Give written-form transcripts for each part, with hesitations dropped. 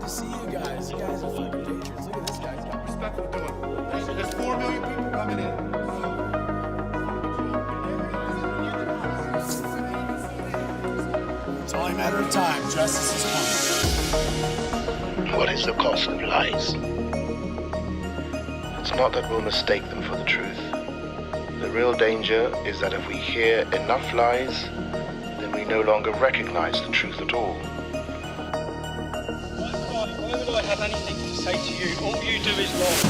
to see you guys. You guys are fucking patriots. Look at this guy. He's got respect for doing. There's 4 million people coming in. It's only a matter of time. Justice is coming. What is the cost of lies? It's not that we'll mistake them for the truth. The real danger is that if we hear enough lies, then we no longer recognize the truth at all. Why would I have anything to say to you? All you do is lie.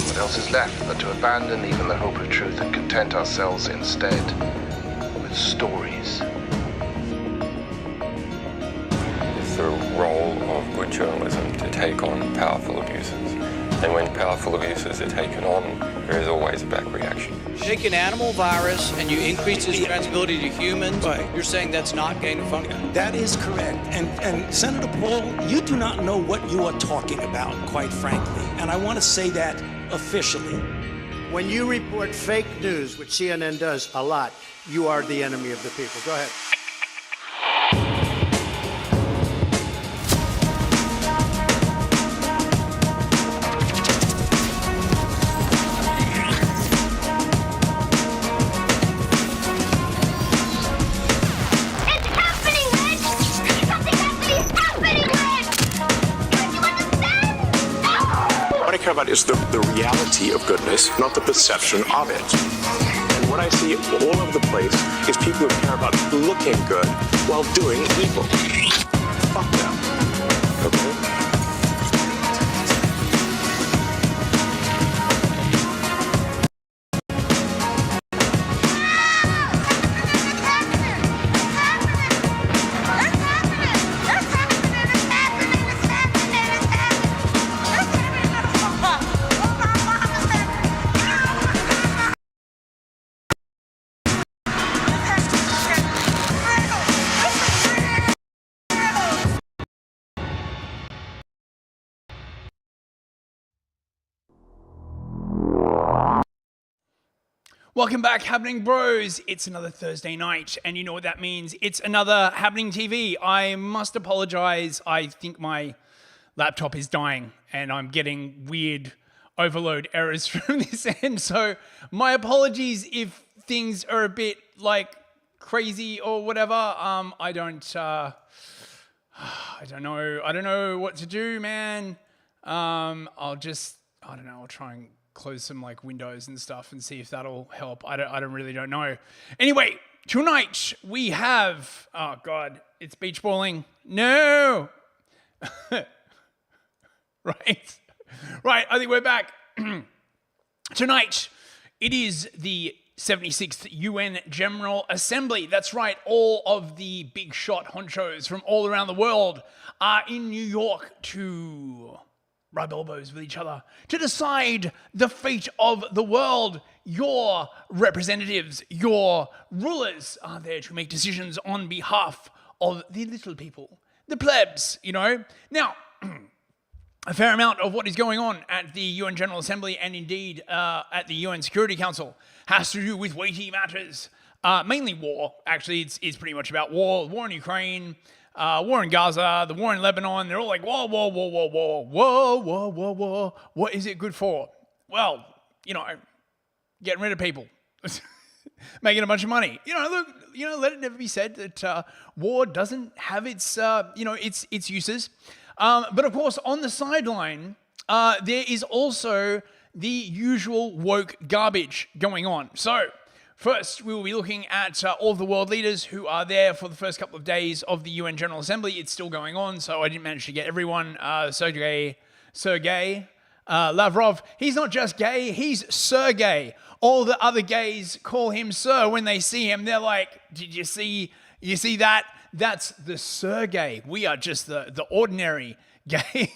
What else is left but to abandon even the hope of truth and content ourselves instead with stories? It's the role of good journalism to take on powerful abuses. And when powerful abuses are taken on, there is always a back reaction. Take an animal virus and you increase its transmissibility to humans, right. You're saying that's not gain of function? That is correct. And Senator Paul, you do not know what you are talking about, quite frankly. And I want to say that officially. When you report fake news, which CNN does a lot, you are the enemy of the people. Go ahead. Care about is the reality of goodness, not the perception of it. And what I see all over the place is people who care about looking good while doing evil. Fuck them. Okay? Welcome back, Habbening Bros. It's another Thursday night, and you know what that means. It's another Habbening TV. I must apologize. I think my laptop is dying, and I'm getting weird overload errors from this end. So my apologies if things are a bit like crazy or whatever. I don't know what to do, man. I'll try and close some like windows and stuff and see if that'll help. I don't know. Anyway, tonight we have, oh God, it's beach balling. No. Right. I think we're back. Tonight, it is the 76th UN General Assembly. That's right. All of the big shot honchos from all around the world are in New York to rub elbows with each other to decide the fate of the world. Your representatives, your rulers are there to make decisions on behalf of the little people, the plebs, you know. Now, a fair amount of what is going on at the UN General Assembly and indeed at the UN Security Council has to do with weighty matters, mainly war. Actually, it's pretty much about war in Ukraine, war in Gaza, the war in Lebanon. They're all like, whoa. What is it good for? Well, getting rid of people, making a bunch of money. Let it never be said that war doesn't have its uses. But of course, on the sideline, there is also the usual woke garbage going on. So first, we will be looking at all of the world leaders who are there for the first couple of days of the UN General Assembly. It's still going on, so I didn't manage to get everyone. Sergey Lavrov, he's not just gay, he's Sergey. All the other gays call him Sir when they see him. They're like, did you see that? That's the Sergey. We are just the ordinary gay.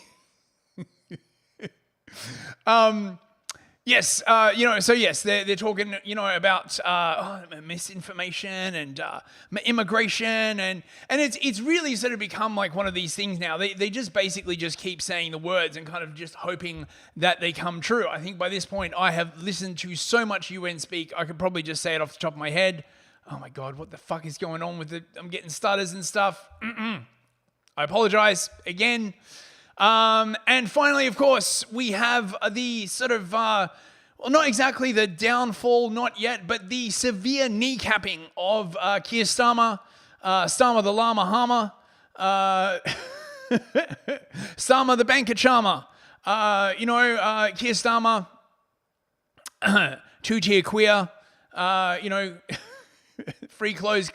Yes, they're talking, about misinformation and immigration, and it's really sort of become like one of these things now. They just basically just keep saying the words and kind of just hoping that they come true. I think by this point I have listened to so much UN speak, I could probably just say it off the top of my head. Oh my God, what the fuck is going on with it? I'm getting stutters and stuff. I apologize again. And finally, of course, we have the sort of, well, not exactly the downfall, not yet, but the severe kneecapping of Keir Starmer, Starmer the Llama Hama, Starmer the Banker Charmer. Keir Starmer, two-tier queer, free clothes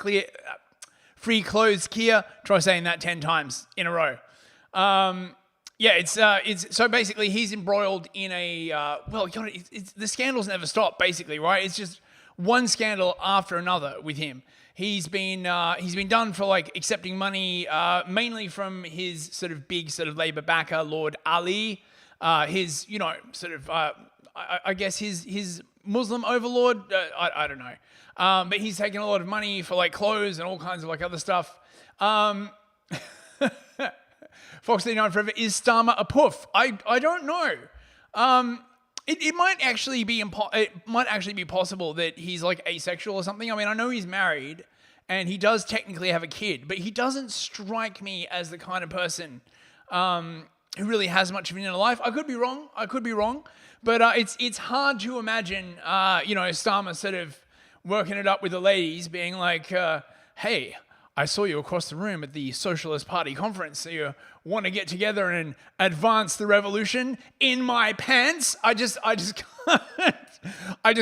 Keir. Try saying that 10 times in a row. It's so basically he's embroiled in a the scandals never stop basically, right? It's just one scandal after another with him. He's been done for like accepting money mainly from his sort of big sort of Labour backer Lord Ali, his I guess his Muslim overlord. I don't know, but he's taken a lot of money for like clothes and all kinds of like other stuff. Fox 39 Forever, is Starmer a poof? I don't know. It might actually be possible that he's like asexual or something. I mean, I know he's married and he does technically have a kid, but he doesn't strike me as the kind of person who really has much of an inner life. I could be wrong, but it's hard to imagine Starmer sort of working it up with the ladies, being like, hey, I saw you across the room at the Socialist Party conference. So you want to get together and advance the revolution in my pants? I just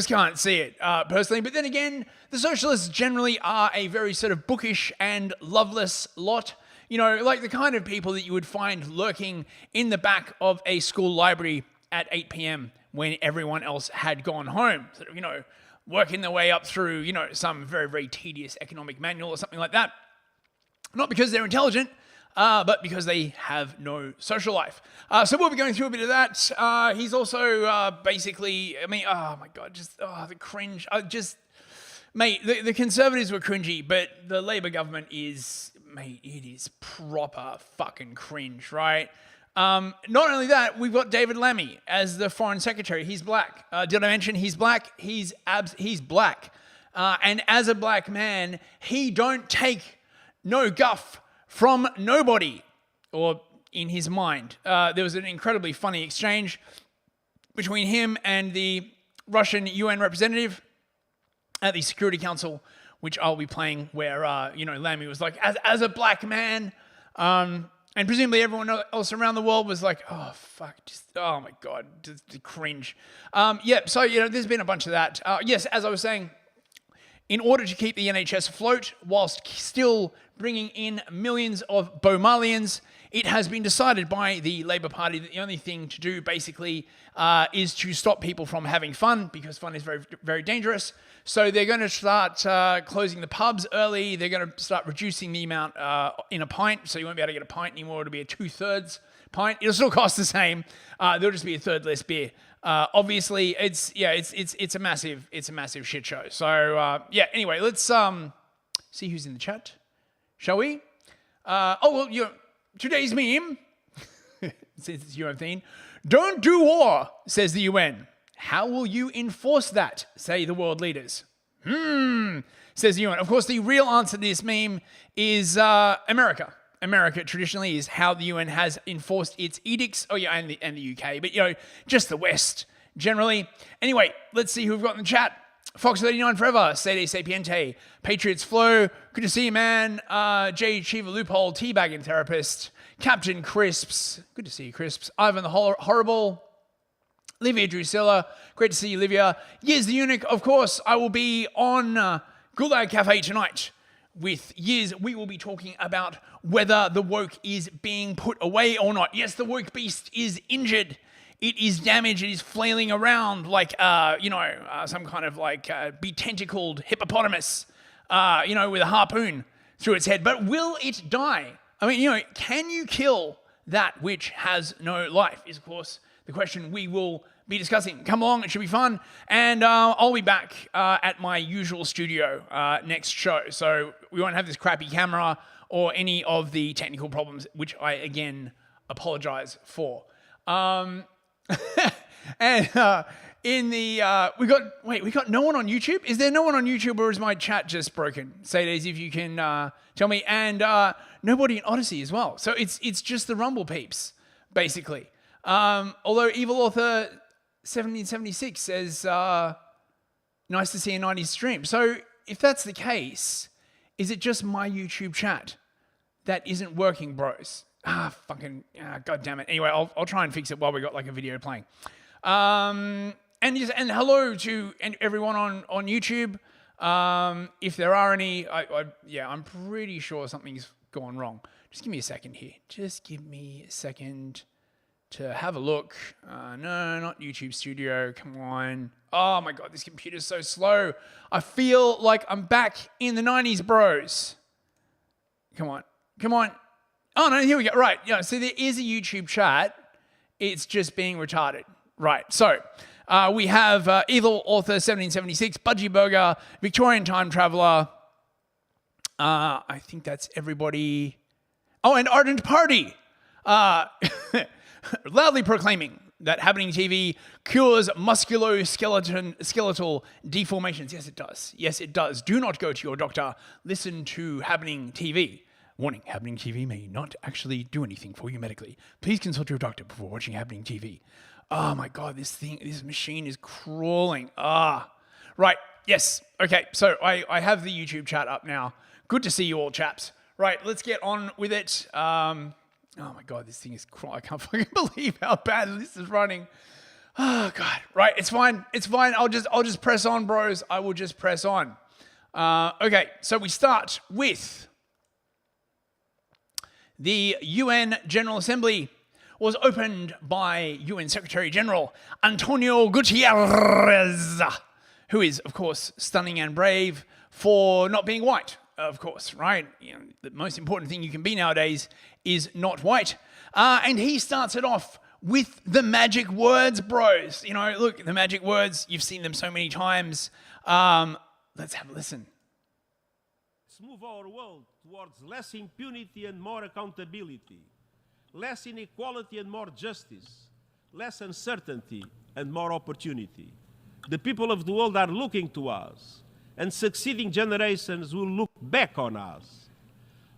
can't see it personally. But then again, the socialists generally are a very sort of bookish and loveless lot. Like the kind of people that you would find lurking in the back of a school library at 8 p.m. when everyone else had gone home. Sort of, working their way up through, some very, very tedious economic manual or something like that. Not because they're intelligent, but because they have no social life. So we'll be going through a bit of that. He's also basically, I mean, oh my God, the cringe. Mate, the Conservatives were cringy, but the Labour government is, mate, it is proper fucking cringe, right? Not only that, we've got David Lammy as the Foreign Secretary. He's black. Did I mention he's black? He's black. And as a black man, he don't take no guff from nobody, or in his mind. There was an incredibly funny exchange between him and the Russian UN representative at the Security Council, which I'll be playing, where, Lammy was like, as a black man, and presumably everyone else around the world was like, oh, fuck, oh my God, just cringe. So, there's been a bunch of that. Yes, as I was saying, in order to keep the NHS afloat, whilst still bringing in millions of Bomalians, it has been decided by the Labour Party that the only thing to do, basically, is to stop people from having fun, because fun is very, very dangerous. So they're going to start closing the pubs early. They're going to start reducing the amount in a pint, so you won't be able to get a pint anymore. It'll be a 2/3 pint. It'll still cost the same. There'll just be a third less beer. Obviously, it's a massive shit show. So anyway, let's see who's in the chat, shall we? Today's meme, since it's UN theme. Don't do war, says the UN. How will you enforce that, say the world leaders? Says the UN. Of course, the real answer to this meme is America. America traditionally is how the UN has enforced its edicts. Oh yeah, and the UK, but just the West generally. Anyway, let's see who we've got in the chat. Fox 39 Forever, Sede Sapiente, Patriots Flow, good to see you, man. J. Chiva Loophole, Teabagging Therapist, Captain Crisps, good to see you, Crisps. Ivan the Horrible, Livia Drusilla, great to see you, Livia. Yiz the Eunuch, of course, I will be on Gulag Cafe tonight with Yiz. We will be talking about whether the woke is being put away or not. Yes, the woke beast is injured. It is damaged. It is flailing around like, some kind of like betentacled hippopotamus, with a harpoon through its head. But will it die? I mean, can you kill that which has no life? Is, of course, the question we will be discussing. Come along. It should be fun. And I'll be back at my usual studio next show. So we won't have this crappy camera or any of the technical problems, which I, again, apologize for. And we got no one on YouTube. Is there no one on YouTube, or is my chat just broken? Say it as if you can tell me. And nobody in Odyssey as well. So it's just the Rumble peeps. basically. Although Evil Author 1776 says, nice to see a 90s stream. So if that's the case, is it just my YouTube chat that isn't working, bros? God damn it. Anyway, I'll try and fix it while we got like a video playing. And hello to everyone on YouTube. If there are any, I'm pretty sure something's gone wrong. Just give me a second here. Just give me a second to have a look. No, not YouTube Studio. Come on. Oh my God, this computer's so slow. I feel like I'm back in the 90s, bros. Come on. Oh no, here we go. Right, yeah. So there is a YouTube chat. It's just being retarded. Right. So we have Evil Author 1776, Budgie Burger, Victorian Time Traveler. I think that's everybody. Oh, and Ardent Party. Loudly proclaiming that Habbening TV cures musculoskeletal deformations. Yes, it does. Yes, it does. Do not go to your doctor. Listen to Habbening TV. Warning, Habbening TV may not actually do anything for you medically. Please consult your doctor before watching Habbening TV. Oh my God, this machine is crawling. Right, yes. Okay, so I have the YouTube chat up now. Good to see you all, chaps. Right, let's get on with it. Oh my God, this thing is crawling. I can't fucking believe how bad this is running. Oh God, right, it's fine. I'll just press on, bros. I will just press on. Okay, so we start with the UN General Assembly was opened by UN Secretary General Antonio Guterres, who is, of course, stunning and brave for not being white, of course, right? You know, the most important thing you can be nowadays is not white. And he starts it off with the magic words, bros. You know, look, the magic words, you've seen them so many times. Let's have a listen. Let's move our world towards less impunity and more accountability, less inequality and more justice, less uncertainty and more opportunity. The people of the world are looking to us, and succeeding generations will look back on us.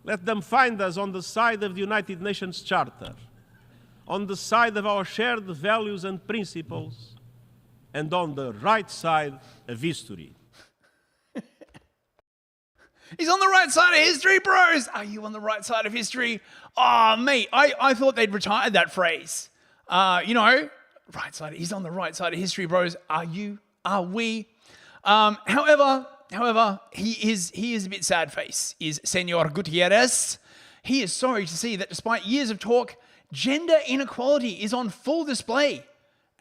Let them find us on the side of the United Nations Charter, on the side of our shared values and principles, and on the right side of history. He's on the right side of history, bros. Are you on the right side of history? Oh, mate, I thought they'd retired that phrase. You know, right side. He's on the right side of history, bros. Are you? Are we? However, he is a bit sad face, is Senor Gutierrez. He is sorry to see that despite years of talk, gender inequality is on full display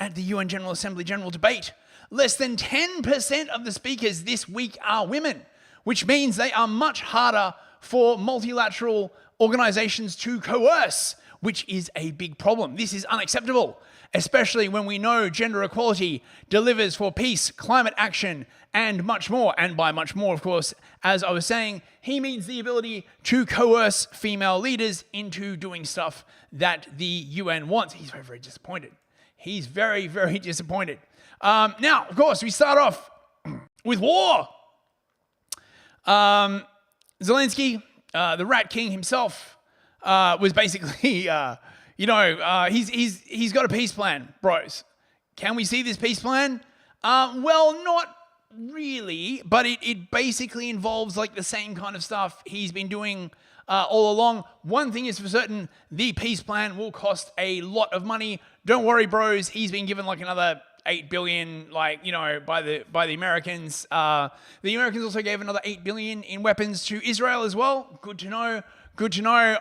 at the UN General Assembly General Debate. Less than 10% of the speakers this week are women, which means they are much harder for multilateral organizations to coerce, which is a big problem. This is unacceptable, especially when we know gender equality delivers for peace, climate action, and much more. And by much more, of course, as I was saying, he means the ability to coerce female leaders into doing stuff that the UN wants. He's very, very disappointed. He's very, very disappointed. Now, of course, we start off with war. Zelensky, the Rat King himself, was basically, he's got a peace plan, bros. Can we see this peace plan? Well, not really, but it basically involves like the same kind of stuff he's been doing all along. One thing is for certain, the peace plan will cost a lot of money. Don't worry, bros. He's been given like another 8 billion, like, by the Americans. The Americans also gave another 8 billion in weapons to Israel as well. Good to know. Good to know.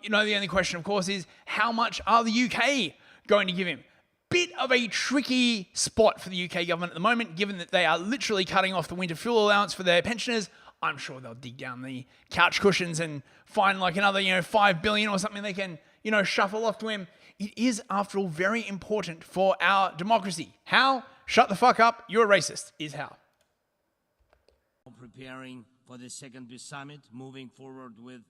The only question, of course, is how much are the UK going to give him? Bit of a tricky spot for the UK government at the moment, given that they are literally cutting off the winter fuel allowance for their pensioners. I'm sure they'll dig down the couch cushions and find like another, 5 billion or something they can, shuffle off to him. It is, after all, very important for our democracy. How? Shut the fuck up. You're a racist, is how. Preparing for the second peace summit, moving forward with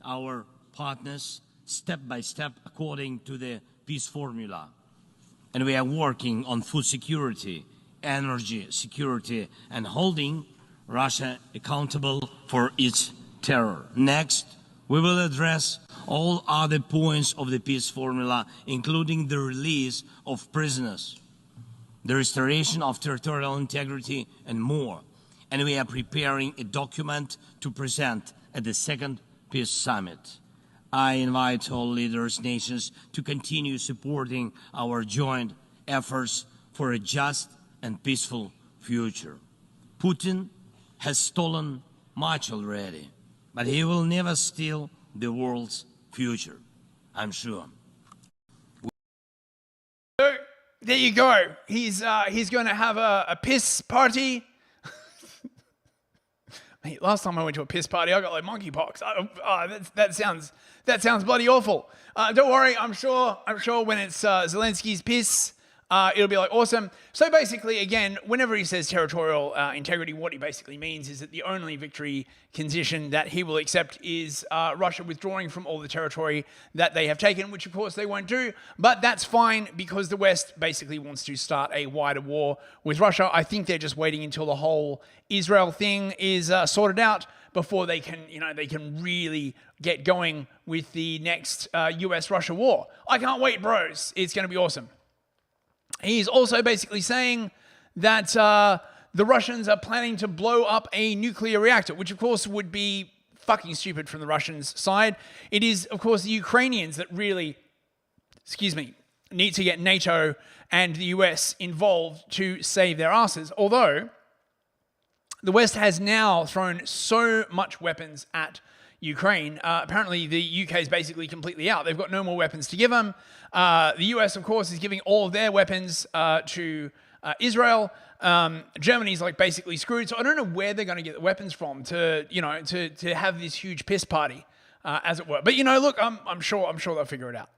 our partners, step by step, according to the peace formula. And we are working on food security, energy security, and holding Russia accountable for its terror. Next, We will address all other points of the peace formula, including the release of prisoners, the restoration of territorial integrity, and more. And we are preparing a document to present at the second Peace Summit. I invite all leaders, nations to continue supporting our joint efforts for a just and peaceful future. Putin has stolen much already, but he will never steal the world's future, I'm sure. So, there you go. He's going to have a piss party. Mate, last time I went to a piss party, I got like monkeypox. That sounds bloody awful. Don't worry, I'm sure when it's Zelensky's piss, it'll be like awesome. So basically, again, whenever he says territorial integrity, what he basically means is that the only victory condition that he will accept is Russia withdrawing from all the territory that they have taken, which of course they won't do. But that's fine because the West basically wants to start a wider war with Russia. I think they're just waiting until the whole Israel thing is sorted out before they can really get going with the next US-Russia war. I can't wait, bros. It's going to be awesome. He's also basically saying that the Russians are planning to blow up a nuclear reactor, which of course would be fucking stupid from the Russians' side. It is, of course, the Ukrainians that really, need to get NATO and the US involved to save their asses. Although the West has now thrown so much weapons at Ukraine. Apparently, the UK is basically completely out. They've got no more weapons to give them. The US, of course, is giving all of their weapons to Israel. Germany's like basically screwed. So I don't know where they're going to get the weapons from to have this huge piss party, as it were. But look, I'm sure they'll figure it out.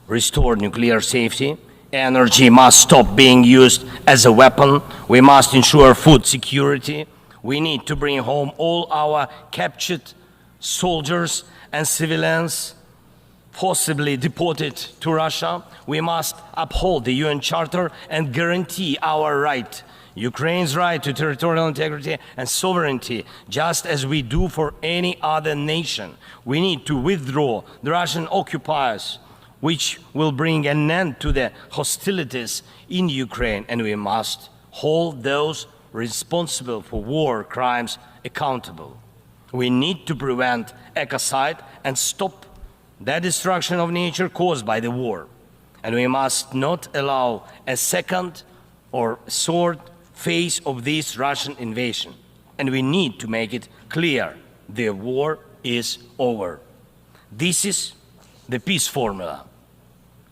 Restore nuclear safety. Energy must stop being used as a weapon. We must ensure food security. We need to bring home all our captured soldiers and civilians forcibly deported to Russia. We must uphold the UN Charter and guarantee our right, Ukraine's right to territorial integrity and sovereignty, just as we do for any other nation. We need to withdraw the Russian occupiers, which will bring an end to the hostilities in Ukraine, and we must hold those responsible for war crimes accountable. We need to prevent ecocide and stop the destruction of nature caused by the war. And we must not allow a second or third phase of this Russian invasion. And we need to make it clear the war is over. This is the peace formula.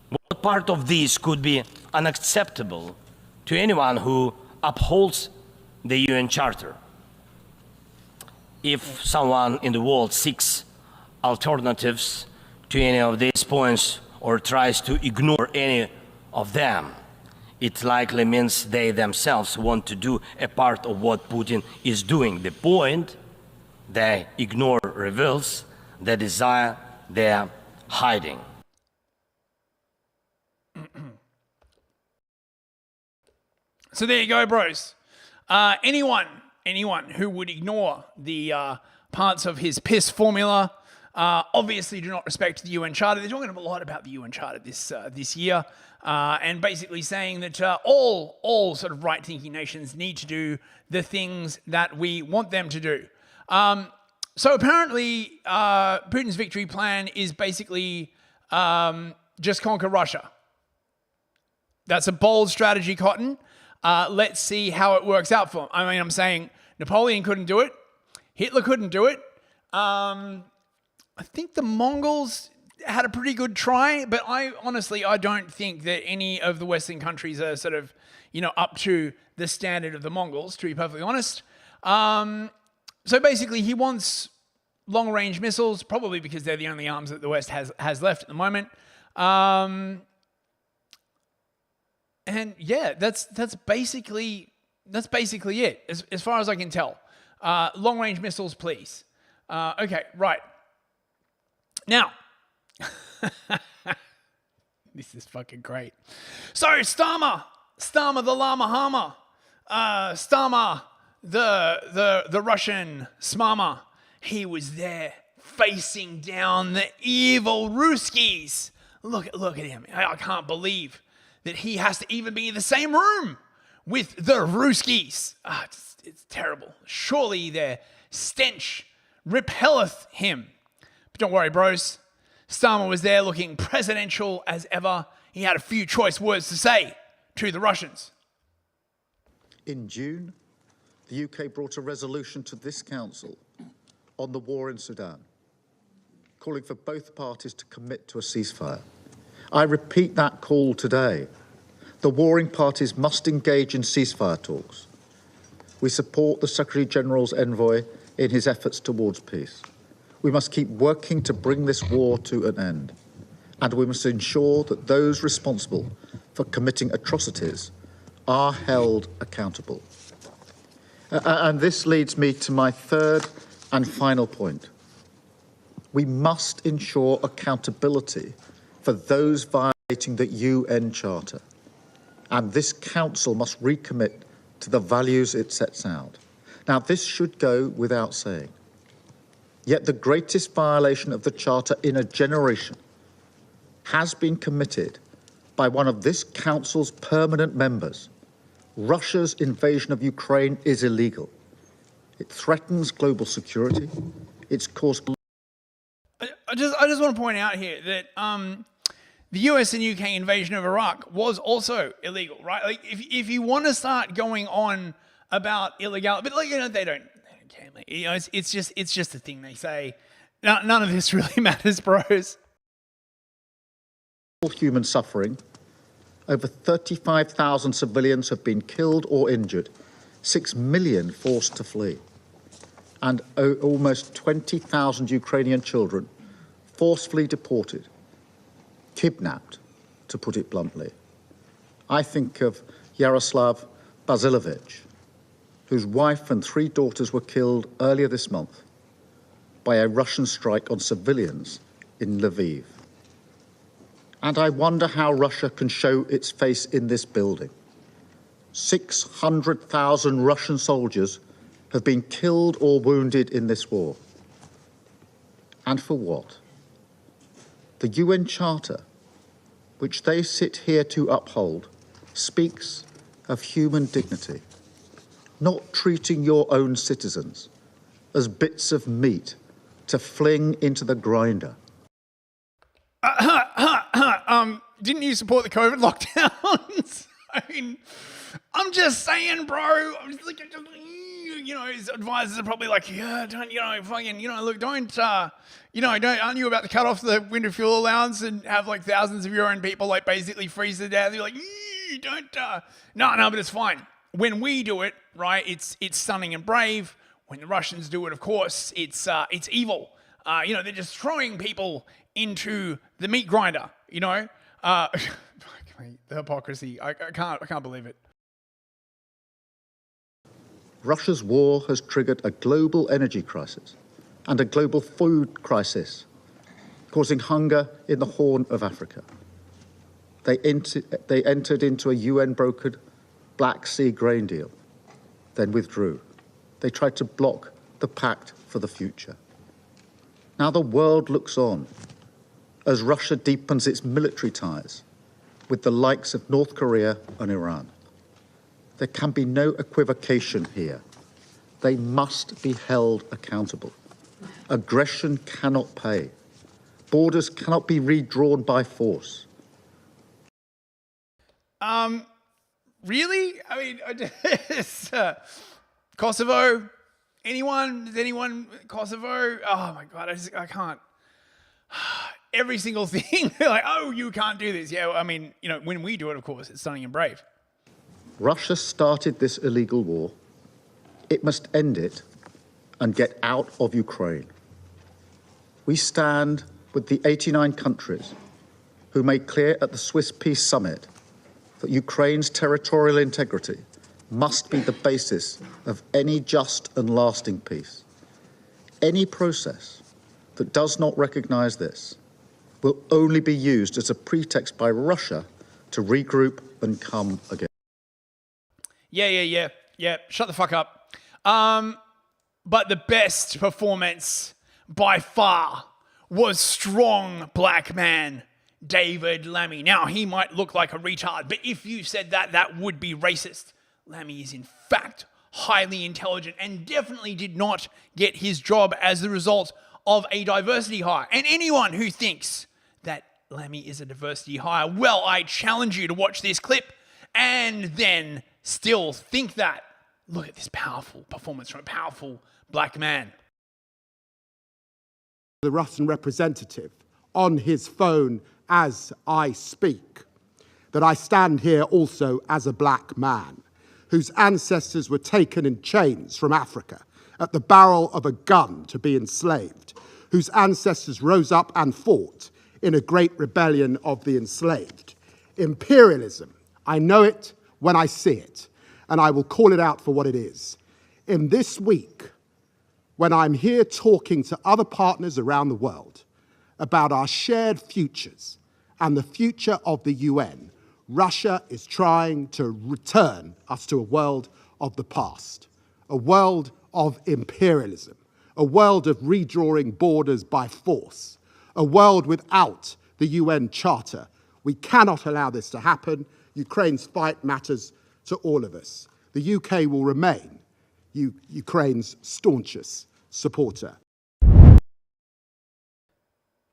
What part of this could be unacceptable to anyone who upholds the UN Charter? If someone in the world seeks alternatives to any of these points or tries to ignore any of them, it likely means they themselves want to do a part of what Putin is doing. The point they ignore reveals the desire they're hiding. So there you go, bros. Anyone who would ignore the parts of his piss formula obviously do not respect the UN Charter. They're talking a lot about the UN Charter this year, and basically saying that all sort of right-thinking nations need to do the things that we want them to do. So apparently, Putin's victory plan is basically just conquer Russia. That's a bold strategy, Cotton. Let's see how it works out for him. I mean, I'm saying Napoleon couldn't do it. Hitler couldn't do it. I think the Mongols had a pretty good try, but I don't think that any of the Western countries are sort of, up to the standard of the Mongols, to be perfectly honest. So basically, he wants long-range missiles, probably because they're the only arms that the West has left at the moment. And yeah, that's basically it, as far as I can tell. Long-range missiles, please. Okay, right. Now, this is fucking great. So, Starmer the Llama Hammer, Starmer the Russian Smarmer, he was there facing down the evil Ruskies. Look at him. I can't believe that he has to even be in the same room with the Ruskies. It's terrible. Surely their stench repelleth him. But don't worry, bros. Starmer was there looking presidential as ever. He had a few choice words to say to the Russians. In June, the UK brought a resolution to this council on the war in Sudan, calling for both parties to commit to a ceasefire. I repeat that call today. The warring parties must engage in ceasefire talks. We support the Secretary-General's envoy in his efforts towards peace. We must keep working to bring this war to an end. And we must ensure that those responsible for committing atrocities are held accountable. And this leads me to my third and final point. We must ensure accountability for those violating the UN Charter. And this council must recommit to the values it sets out. Now, this should go without saying. Yet the greatest violation of the Charter in a generation has been committed by one of this council's permanent members. Russia's invasion of Ukraine is illegal. It threatens global security. It's caused... I just want to point out here that the US and UK invasion of Iraq was also illegal, right? Like, if you want to start going on about illegality, but like, you know, they don't care. You know, it's just a thing they say. None of this really matters, bros. Human suffering. Over 35,000 civilians have been killed or injured, 6 million forced to flee, and almost 20,000 Ukrainian children forcefully deported, kidnapped, to put it bluntly. I think of Yaroslav Basilovich, whose wife and 3 daughters were killed earlier this month by a Russian strike on civilians in Lviv. And I wonder how Russia can show its face in this building. 600,000 Russian soldiers have been killed or wounded in this war. And for what? The UN Charter, which they sit here to uphold, speaks of human dignity, not treating your own citizens as bits of meat to fling into the grinder. Didn't you support the COVID lockdowns? I mean, I'm just saying, bro. I'm just like, you know, his advisors are probably like, yeah, don't, you know, fucking, you know, look, don't, you know, aren't you about to cut off the winter fuel allowance and have like thousands of your own people like basically freeze to death? You're like, don't, no, but it's fine. When we do it, right, it's stunning and brave. When the Russians do it, of course, it's evil. You know, they're just throwing people into the meat grinder, you know? The hypocrisy. I can't believe it. Russia's war has triggered a global energy crisis and a global food crisis, causing hunger in the Horn of Africa. They entered into a UN-brokered Black Sea grain deal, then withdrew. They tried to block the pact for the future. Now the world looks on as Russia deepens its military ties with the likes of North Korea and Iran. There can be no equivocation here. They must be held accountable. Aggression cannot pay. Borders cannot be redrawn by force. Really? I mean, Kosovo? Anyone? Is anyone Kosovo? Oh my God, I can't. Every single thing, like, oh, you can't do this. Yeah, I mean, you know, when we do it, of course, it's stunning and brave. Russia started this illegal war. It must end it and get out of Ukraine. We stand with the 89 countries who made clear at the Swiss Peace Summit that Ukraine's territorial integrity must be the basis of any just and lasting peace. Any process that does not recognize this will only be used as a pretext by Russia to regroup and come again. Yeah. Shut the fuck up. but the best performance by far was strong black man David Lammy. Now, he might look like a retard, but if you said that, that would be racist. Lammy is in fact highly intelligent and definitely did not get his job as the result of a diversity hire. And anyone who thinks that Lammy is a diversity hire, well, I challenge you to watch this clip and then still think that. Look at this powerful performance from a powerful black man. The Russian representative on his phone as I speak, that I stand here also as a black man whose ancestors were taken in chains from Africa at the barrel of a gun to be enslaved, whose ancestors rose up and fought in a great rebellion of the enslaved. Imperialism, I know it when I see it, and I will call it out for what it is. In this week, when I'm here talking to other partners around the world about our shared futures and the future of the UN, Russia is trying to return us to a world of the past, a world of imperialism, a world of redrawing borders by force, a world without the UN Charter. We cannot allow this to happen. Ukraine's fight matters to all of us. The UK will remain Ukraine's staunchest supporter.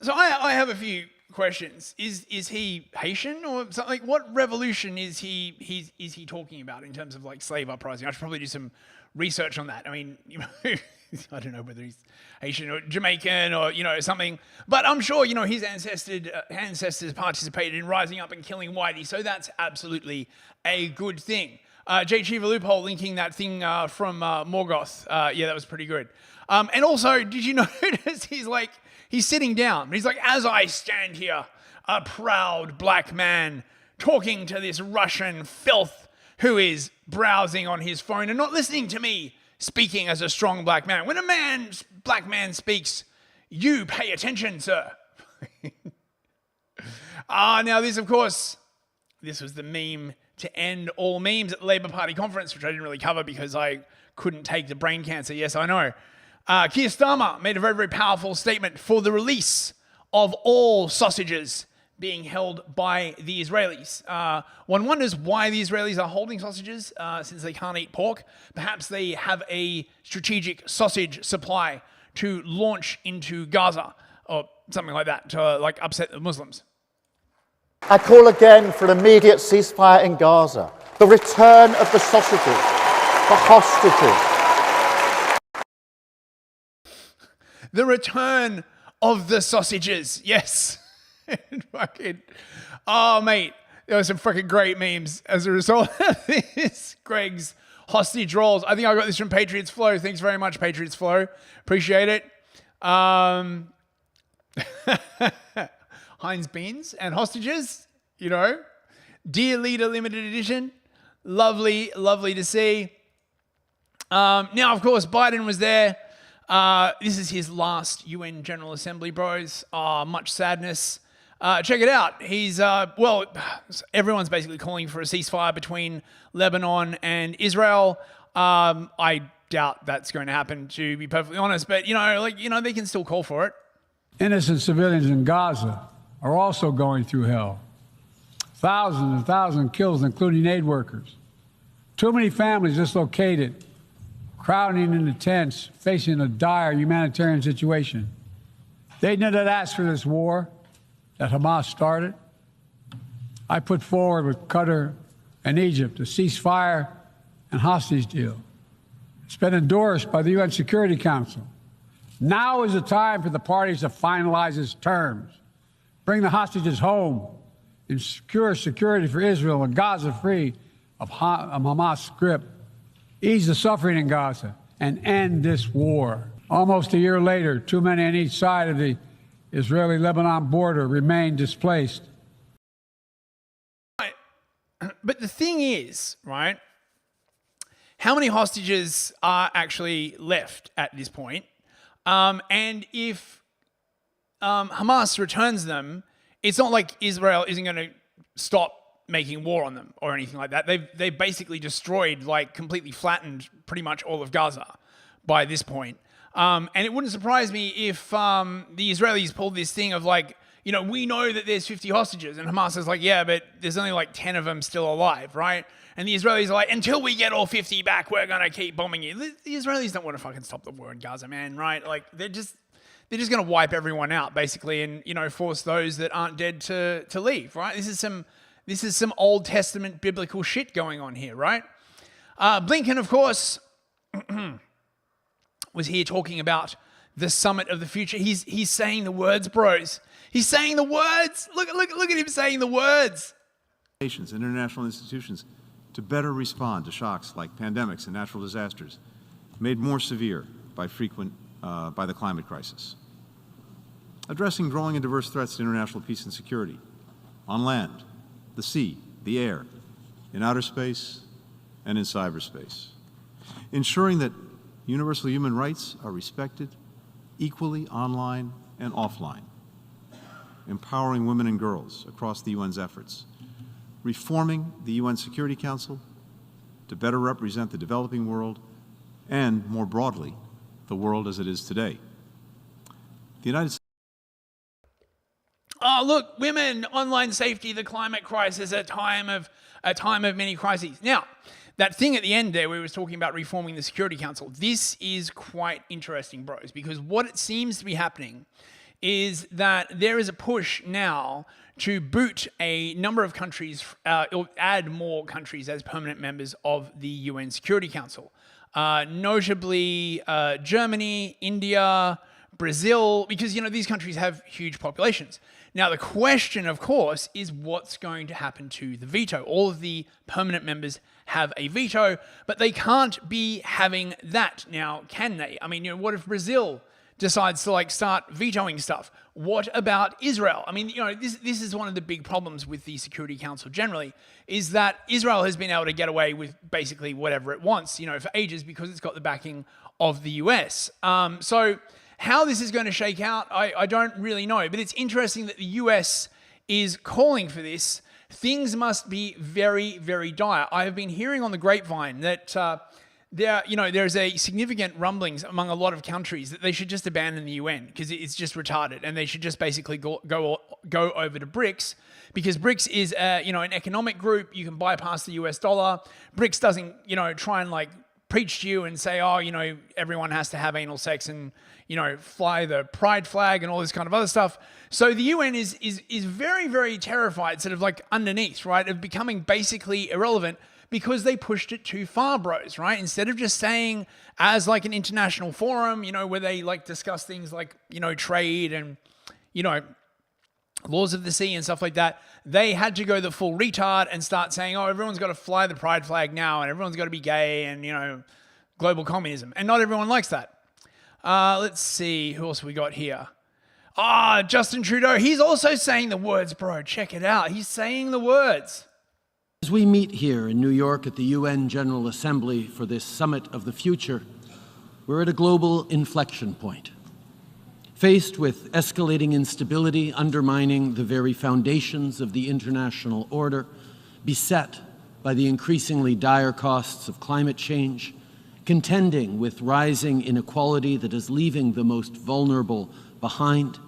So I have a few questions. Is he Haitian or something? Like, what revolution is he talking about in terms of like slave uprising? I should probably do some research on that. I mean, you know, I don't know whether he's Haitian or Jamaican or, you know, something, but I'm sure, you know, his ancestors participated in rising up and killing Whitey, so that's absolutely a good thing. J. Chiva Loophole linking that thing from Morgoth. Yeah, that was pretty good. And also, did you notice he's sitting down. He's like, as I stand here, a proud black man talking to this Russian filth who is browsing on his phone and not listening to me speaking as a strong black man. When a black man speaks, you pay attention, sir. Now this, of course, this was the meme to end all memes at the Labour Party conference, which I didn't really cover because I couldn't take the brain cancer. Yes, I know. Keir Starmer made a very, very powerful statement for the release of all sausages being held by the Israelis. One wonders why the Israelis are holding sausages since they can't eat pork. Perhaps they have a strategic sausage supply to launch into Gaza or something like that to like upset the Muslims. I call again for an immediate ceasefire in Gaza, the return of the sausages, the hostages. The return of the sausages, yes. Fucking, oh, mate, there were some fucking great memes as a result of this. Greg's hostage rolls. I think I got this from Patriots Flow. Thanks very much, Patriots Flow. Appreciate it. Heinz beans and hostages, you know. Dear Leader Limited Edition. Lovely, lovely to see. Now, of course, Biden was there. This is his last UN General Assembly, bros. Much sadness. Check it out. He's, well, everyone's basically calling for a ceasefire between Lebanon and Israel. I doubt that's going to happen, to be perfectly honest. But, they can still call for it. Innocent civilians in Gaza are also going through hell. Thousands and thousands killed, including aid workers. Too many families dislocated, crowding into tents, facing a dire humanitarian situation. They did not ask for this war that Hamas started. I put forward with Qatar and Egypt a ceasefire and hostage deal. It's been endorsed by the UN Security Council. Now is the time for the parties to finalize its terms, bring the hostages home, ensure security for Israel and Gaza free of Hamas grip, ease the suffering in Gaza, and end this war. Almost a year later, too many on each side of the Israeli-Lebanon border remain displaced. Right. But the thing is, right, how many hostages are actually left at this point? And if Hamas returns them, it's not like Israel isn't going to stop making war on them or anything like that. They've basically destroyed, like completely flattened pretty much all of Gaza. by this point. And it wouldn't surprise me if the Israelis pulled this thing of like, you know, we know that there's 50 hostages. And Hamas is like, yeah, but there's only like 10 of them still alive, right? And the Israelis are like, until we get all 50 back, we're going to keep bombing you. The Israelis don't want to fucking stop the war in Gaza, man, right? Like, they're just going to wipe everyone out, basically, and, you know, force those that aren't dead to leave, right? This is some Old Testament biblical shit going on here, right? Blinken, of course, was here talking about the summit of the future. He's saying the words, bros. He's saying the words. Look at him saying the words. Nations, international institutions to better respond to shocks like pandemics and natural disasters, made more severe by the climate crisis. Addressing growing and diverse threats to international peace and security on land, the sea, the air, in outer space, and in cyberspace. Ensuring that universal human rights are respected equally online and offline. Empowering women and girls across the UN's efforts. Reforming the UN Security Council to better represent the developing world and, more broadly, the world as it is today. The United States. Oh, look, women, online safety, the climate crisis, a time of many crises. Now, that thing at the end there where we was talking about reforming the Security Council, this is quite interesting, bros, because what it seems to be happening is that there is a push now to boot a number of countries, or add more countries as permanent members of the UN Security Council. Notably Germany, India, Brazil, because, you know, these countries have huge populations. Now, the question, of course, is what's going to happen to the veto? All of the permanent members have a veto, but they can't be having that now, can they? I mean, you know, what if Brazil decides to like start vetoing stuff? What about Israel? I mean, you know, this is one of the big problems with the Security Council generally, is that Israel has been able to get away with basically whatever it wants, you know, for ages because it's got the backing of the US. So how this is going to shake out, I don't really know, but it's interesting that the US is calling for this. Things must be very, very dire. I have been hearing on the grapevine that there's a significant rumblings among a lot of countries that they should just abandon the UN because it's just retarded, and they should just basically go over to BRICS, because BRICS is an economic group. You can bypass the US dollar. BRICS doesn't try and like preach to you and say, oh, everyone has to have anal sex and fly the pride flag and all this kind of other stuff. So the UN is very, very terrified, sort of like underneath, right, of becoming basically irrelevant because they pushed it too far, bros, right? Instead of just staying as like an international forum, where they like discuss things like, trade and, laws of the sea and stuff like that, they had to go the full retard and start saying, oh, everyone's got to fly the pride flag now and everyone's got to be gay and, global communism. And not everyone likes that. Let's see, who else we got here? Justin Trudeau. He's also saying the words, bro. Check it out. He's saying the words. As we meet here in New York at the UN General Assembly for this Summit of the Future, we're at a global inflection point. Faced with escalating instability undermining the very foundations of the international order, beset by the increasingly dire costs of climate change, contending with rising inequality that is leaving the most vulnerable behind,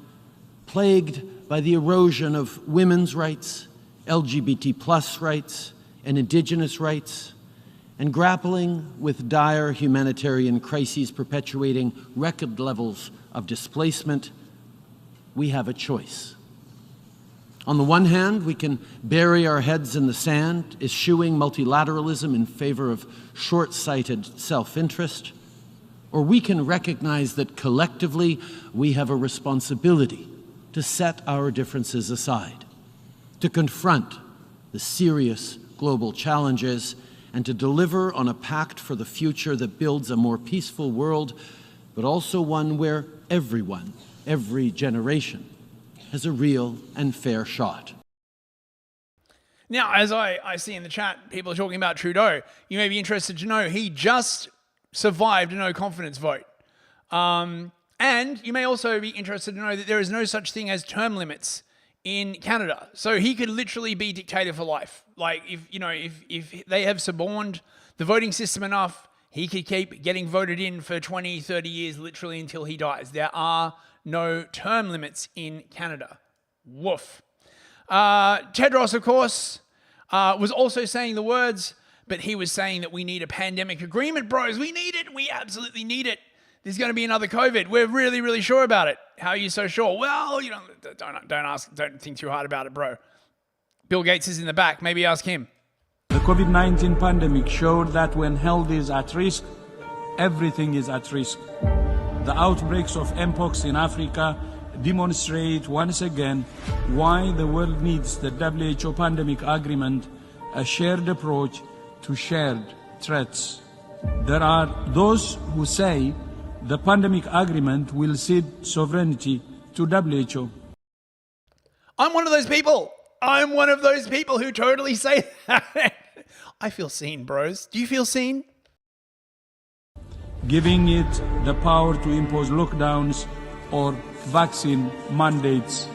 plagued by the erosion of women's rights, LGBT+ rights, and indigenous rights, and grappling with dire humanitarian crises perpetuating record levels of displacement, we have a choice. On the one hand, we can bury our heads in the sand, eschewing multilateralism in favor of short-sighted self-interest, or we can recognize that collectively we have a responsibility to set our differences aside, to confront the serious global challenges, and to deliver on a pact for the future that builds a more peaceful world, but also one where everyone, every generation, has a real and fair shot. Now, as I see in the chat, people are talking about Trudeau. You may be interested to know he just survived a no confidence vote. And you may also be interested to know that there is no such thing as term limits in Canada. So he could literally be dictator for life. Like if they have suborned the voting system enough, He could keep getting voted in for 20, 30 years, literally until he dies. There are no term limits in Canada. Woof. Tedros, of course, was also saying the words, but he was saying that we need a pandemic agreement, bros. We need it. We absolutely need it. There's going to be another COVID. We're really, really sure about it. How are you so sure? Well, you know, don't think too hard about it, bro. Bill Gates is in the back. Maybe ask him. The COVID-19 pandemic showed that when health is at risk, everything is at risk. The outbreaks of Mpox in Africa demonstrate once again why the world needs the WHO pandemic agreement, a shared approach to shared threats. There are those who say the pandemic agreement will cede sovereignty to WHO. I'm one of those people. I'm one of those people who totally say that. I feel seen, bros. Do you feel seen? Giving it the power to impose lockdowns or vaccine mandates.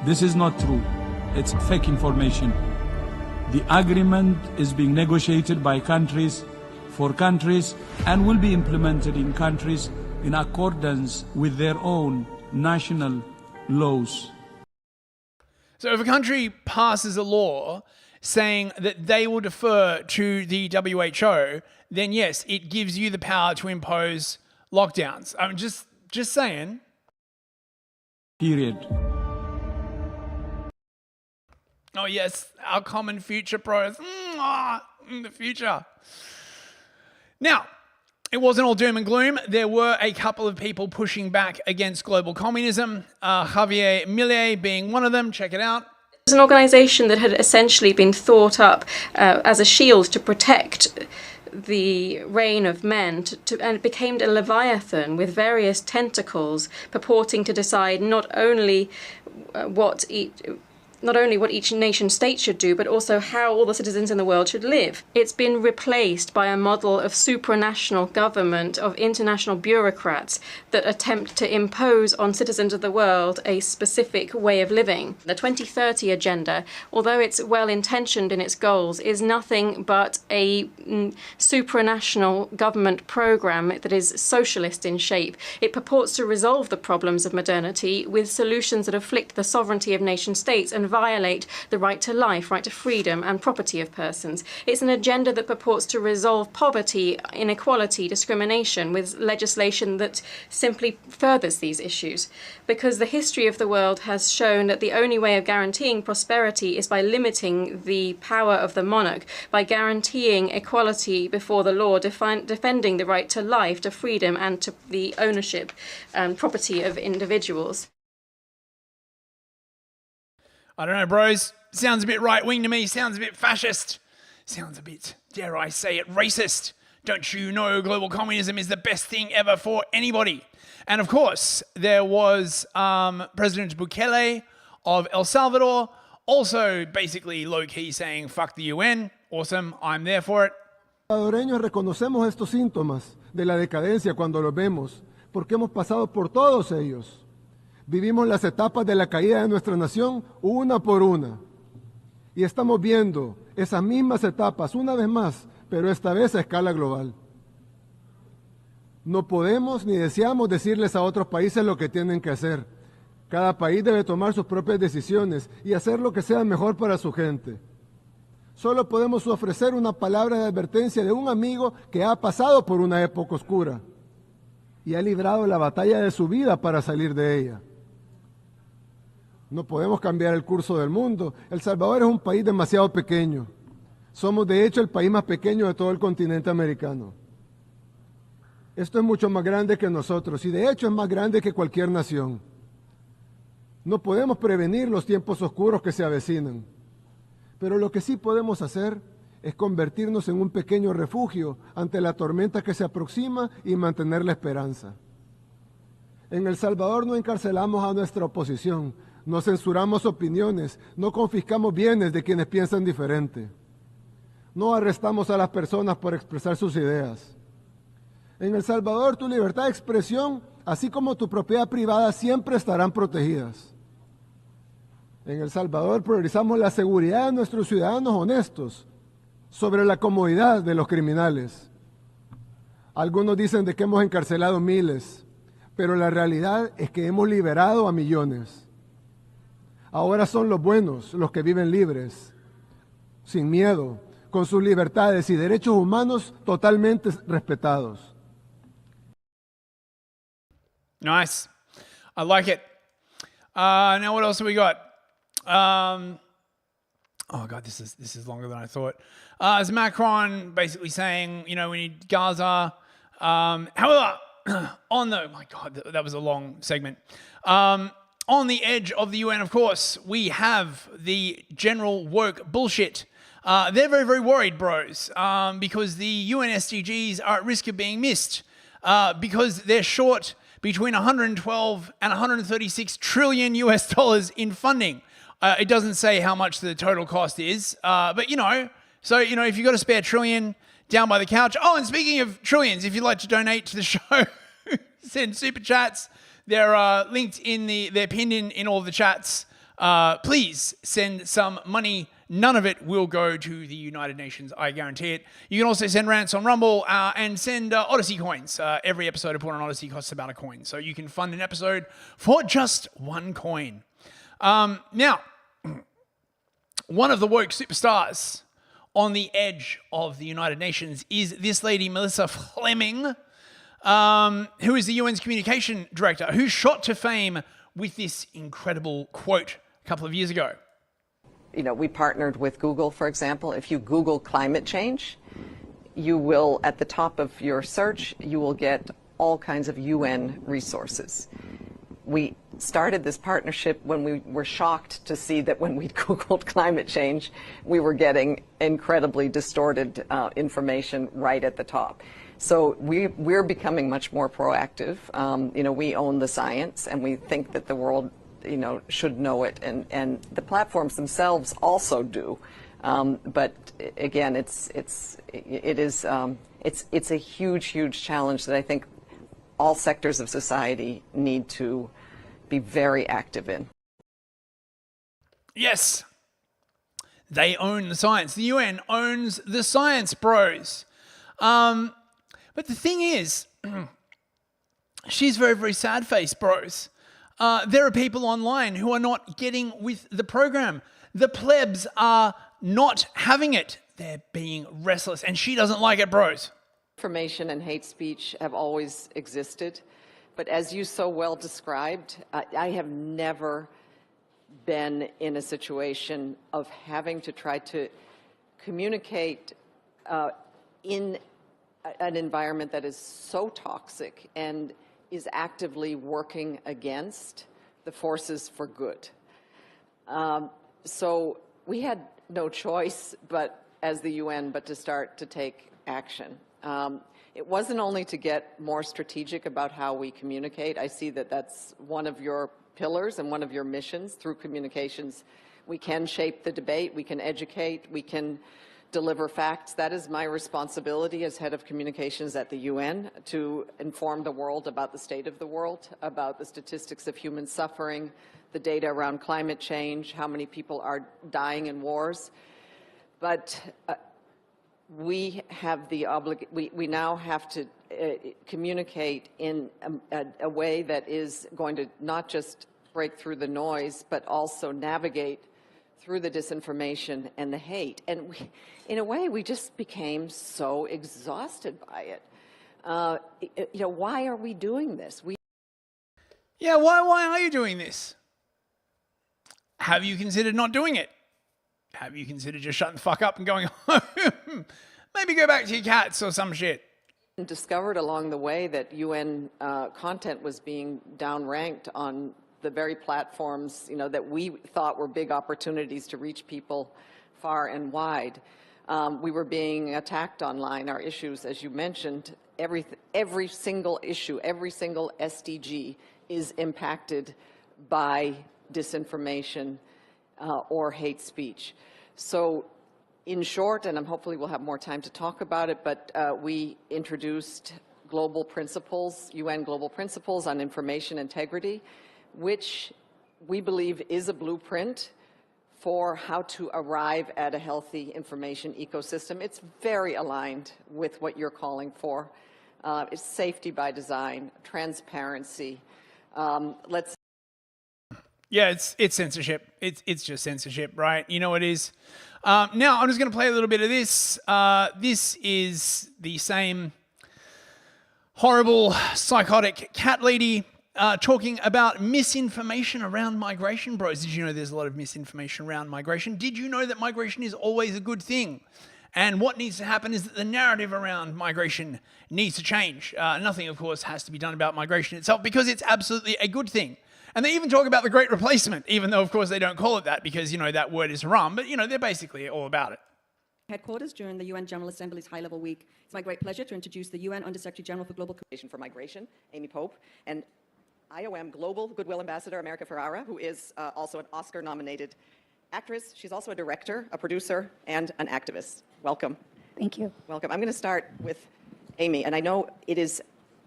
This is not true. It's fake information. The agreement is being negotiated by countries for countries and will be implemented in countries in accordance with their own national laws. So if a country passes a law saying that they will defer to the WHO, then yes, it gives you the power to impose lockdowns. I'm just saying. Period. Oh yes, our common future, bros. In the future. Now, it wasn't all doom and gloom. There were a couple of people pushing back against global communism. Javier Milei being one of them. Check it out. It was an organisation that had essentially been thought up as a shield to protect the reign of men, and it became a leviathan with various tentacles purporting to decide not only what each nation state should do, but also how all the citizens in the world should live. It's been replaced by a model of supranational government, of international bureaucrats that attempt to impose on citizens of the world a specific way of living. The 2030 agenda, although it's well-intentioned in its goals, is nothing but a supranational government program that is socialist in shape. It purports to resolve the problems of modernity with solutions that afflict the sovereignty of nation states and violate the right to life, right to freedom and property of persons. It's an agenda that purports to resolve poverty, inequality, discrimination with legislation that simply furthers these issues. Because the history of the world has shown that the only way of guaranteeing prosperity is by limiting the power of the monarch, by guaranteeing equality before the law, defending the right to life, to freedom and to the ownership and property of individuals. I don't know, bros. Sounds a bit right-wing to me. Sounds a bit fascist. Sounds a bit, dare I say it, racist. Don't you know global communism is the best thing ever for anybody? And of course, there was President Bukele of El Salvador, also basically low-key saying, fuck the UN. Awesome, I'm there for it. Salvadoreños reconocemos estos síntomas de la decadencia cuando los vemos, porque hemos pasado por todos ellos. Vivimos las etapas de la caída de nuestra nación una por una. Y estamos viendo esas mismas etapas una vez más, pero esta vez a escala global. No podemos ni deseamos decirles a otros países lo que tienen que hacer. Cada país debe tomar sus propias decisiones y hacer lo que sea mejor para su gente. Solo podemos ofrecer una palabra de advertencia de un amigo que ha pasado por una época oscura y ha librado la batalla de su vida para salir de ella. No podemos cambiar el curso del mundo. El Salvador es un país demasiado pequeño. Somos de hecho el país más pequeño de todo el continente americano. Esto es mucho más grande que nosotros y de hecho es más grande que cualquier nación. No podemos prevenir los tiempos oscuros que se avecinan, pero lo que sí podemos hacer es convertirnos en un pequeño refugio ante la tormenta que se aproxima y mantener la esperanza. En El Salvador no encarcelamos a nuestra oposición, no censuramos opiniones, no confiscamos bienes de quienes piensan diferente. No arrestamos a las personas por expresar sus ideas. En El Salvador tu libertad de expresión, así como tu propiedad privada, siempre estarán protegidas. En El Salvador priorizamos la seguridad de nuestros ciudadanos honestos sobre la comodidad de los criminales. Algunos dicen de que hemos encarcelado miles, pero la realidad es que hemos liberado a millones. Ahora son los buenos los que viven libres, sin miedo, con sus libertades y derechos humanos totalmente respetados. Nice. I like it. Now what else have we got? Oh God, this is longer than I thought. It's Macron basically saying, we need Gaza. However, my God, that was a long segment. On the edge of the UN, of course, we have the general woke bullshit. They're very, very worried, bros, because the UN SDGs are at risk of being missed because they're short between 112 and 136 trillion US dollars in funding. It doesn't say how much the total cost is, but so if you've got a spare trillion down by the couch. Oh, and speaking of trillions, if you'd like to donate to the show, send super chats. They're linked they're pinned in all the chats. Please send some money. None of it will go to the United Nations, I guarantee it. You can also send rants on Rumble and send Odyssey coins. Every episode of Porn on Odyssey costs about a coin. So you can fund an episode for just 1 coin. Now, one of the woke superstars on the edge of the United Nations is this lady, Melissa Fleming, who is the UN's communication director, who shot to fame with this incredible quote a couple of years ago. We partnered with Google, for example. If you Google climate change, you will, at the top of your search, you will get all kinds of UN resources. We started this partnership when we were shocked to see that when we Googled climate change, we were getting incredibly distorted information right at the top. So we're becoming much more proactive. We own the science, and we think that the world should know it, and the platforms themselves also do. But again, it's a huge challenge that I think all sectors of society need to be very active in. Yes, they own the science. The UN owns the science, bros. But the thing is, she's very, very sad-faced, bros. There are people online who are not getting with the program. The plebs are not having it. They're being restless, and she doesn't like it, bros. Misinformation and hate speech have always existed, but as you so well described, I have never been in a situation of having to try to communicate in an environment that is so toxic and is actively working against the forces for good. So we had no choice, but as the UN, but to start to take action. It wasn't only to get more strategic about how we communicate. I see that that's one of your pillars and one of your missions. Through communications, we can shape the debate, we can educate, we can deliver facts. That is my responsibility as head of communications at the UN, to inform the world about the state of the world, about the statistics of human suffering, the data around climate change, how many people are dying in wars. But we have the we now have to communicate in a way that is going to not just break through the noise, but also navigate through the disinformation and the hate. And in a way, we just became so exhausted by it. Why are we doing this? Yeah, why are you doing this? Have you considered not doing it? Have you considered just shutting the fuck up and going home? Maybe go back to your cats or some shit. Discovered along the way that UN content was being downranked on the very platforms, that we thought were big opportunities to reach people far and wide. We were being attacked online. Our issues, as you mentioned, every single issue, every single SDG is impacted by disinformation or hate speech. So in short, and hopefully we'll have more time to talk about it, but we introduced global principles, UN global principles on information integrity, which we believe is a blueprint for how to arrive at a healthy information ecosystem. It's very aligned with what you're calling for. It's safety by design, transparency. Let's. Yeah, it's censorship. It's just censorship, right? You know what it is. Now I'm just going to play a little bit of this. This is the same horrible, psychotic cat lady talking about misinformation around migration. Bros, did you know there's a lot of misinformation around migration? Did you know that migration is always a good thing? And what needs to happen is that the narrative around migration needs to change. Nothing, of course, has to be done about migration itself because it's absolutely a good thing. And they even talk about the Great Replacement, even though, of course, they don't call it that because, you know, that word is haram. But, you know, they're basically all about it. Headquarters during the UN General Assembly's High-Level Week. It's my great pleasure to introduce the UN Under-Secretary General for Global Cooperation for Migration, Amy Pope, and IOM Global Goodwill Ambassador America Ferrara, who is also an Oscar-nominated actress. She's also a director, a producer, and an activist. Welcome. Thank you. Welcome. I'm going to start with Amy, and I know it is,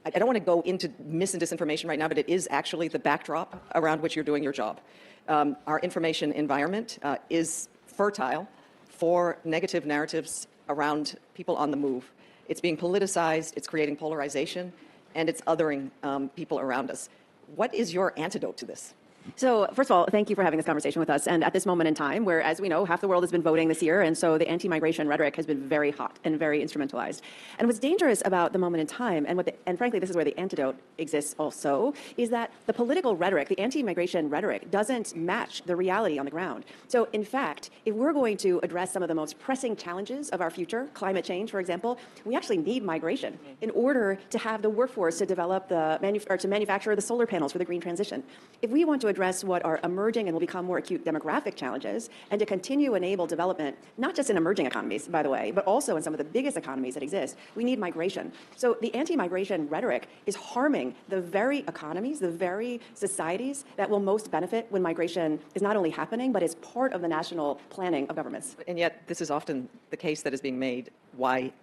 I don't want to go into mis and disinformation right now, but it is actually the backdrop around which you're doing your job. Our information environment is fertile for negative narratives around people on the move. It's being politicized, it's creating polarization, and it's othering people around us. What is your antidote to this? So, first of all, thank you for having this conversation with us. And at this moment in time, where, as we know, half the world has been voting this year, and so the anti-migration rhetoric has been very hot and very instrumentalized. And what's dangerous about the moment in time, and frankly, this is where the antidote exists also, is that the political rhetoric, the anti-migration rhetoric, doesn't match the reality on the ground. So, in fact, if we're going to address some of the most pressing challenges of our future, climate change, for example, we actually need migration in order to have the workforce to develop to manufacture the solar panels for the green transition. If we want to address what are emerging and will become more acute demographic challenges and to continue to enable development, not just in emerging economies, by the way, but also in some of the biggest economies that exist, we need migration. So the anti-migration rhetoric is harming the very economies, the very societies that will most benefit when migration is not only happening, but is part of the national planning of governments. And yet, this is often the case that is being made why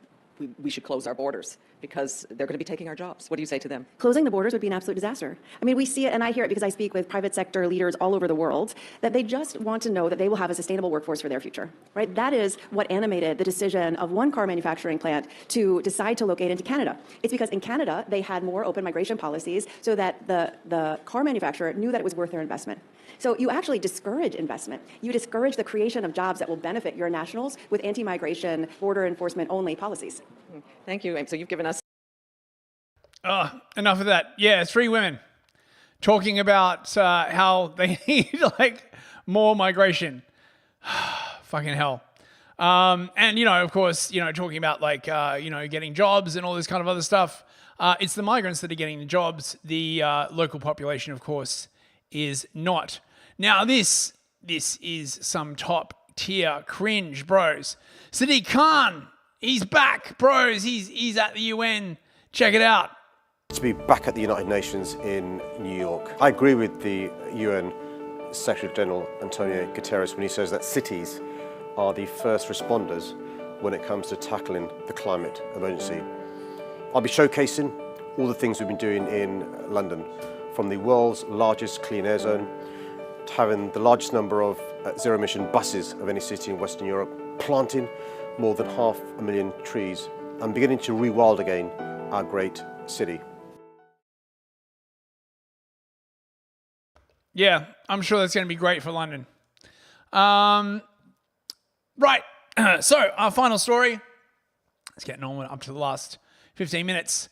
we should close our borders, because they're going to be taking our jobs. What do you say to them? Closing the borders would be an absolute disaster. I mean, we see it, and I hear it because I speak with private sector leaders all over the world, that they just want to know that they will have a sustainable workforce for their future, right? That is what animated the decision of one car manufacturing plant to decide to locate into Canada. It's because in Canada, they had more open migration policies so that the car manufacturer knew that it was worth their investment. So you actually discourage investment. You discourage the creation of jobs that will benefit your nationals with anti-migration, border enforcement only policies. Thank you. So you've given us... Oh, enough of that. Yeah, 3 women talking about how they need like more migration. Fucking hell. And, you know, of course, you know, talking about like, you know, getting jobs and all this kind of other stuff. It's the migrants that are getting the jobs. The local population, of course, is not. Now, this is some top tier cringe, bros. Sadiq Khan, he's back, bros. He's at the UN. Check it out. To be back at the United Nations in New York. I agree with the UN Secretary General Antonio Guterres when he says that cities are the first responders when it comes to tackling the climate emergency. I'll be showcasing all the things we've been doing in London, from the world's largest clean air zone to having the largest number of zero-emission buses of any city in Western Europe, planting more than 500,000 trees and beginning to rewild again our great city. Yeah, I'm sure that's going to be great for London. Right, so our final story. It's getting on up to the last 15 minutes.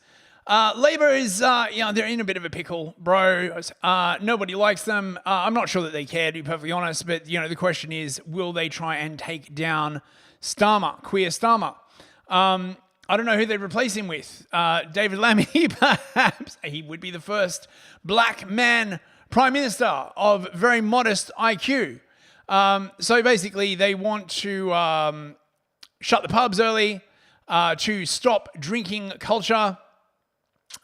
Labour is, you know, they're in a bit of a pickle, bro. Nobody likes them. I'm not sure that they care, to be perfectly honest, but, you know, the question is, will they try and take down Starmer, queer Starmer? I don't know who they'd replace him with. David Lammy, perhaps. He would be the first black man Prime Minister of very modest IQ. So basically, they want to shut the pubs early, to stop drinking culture.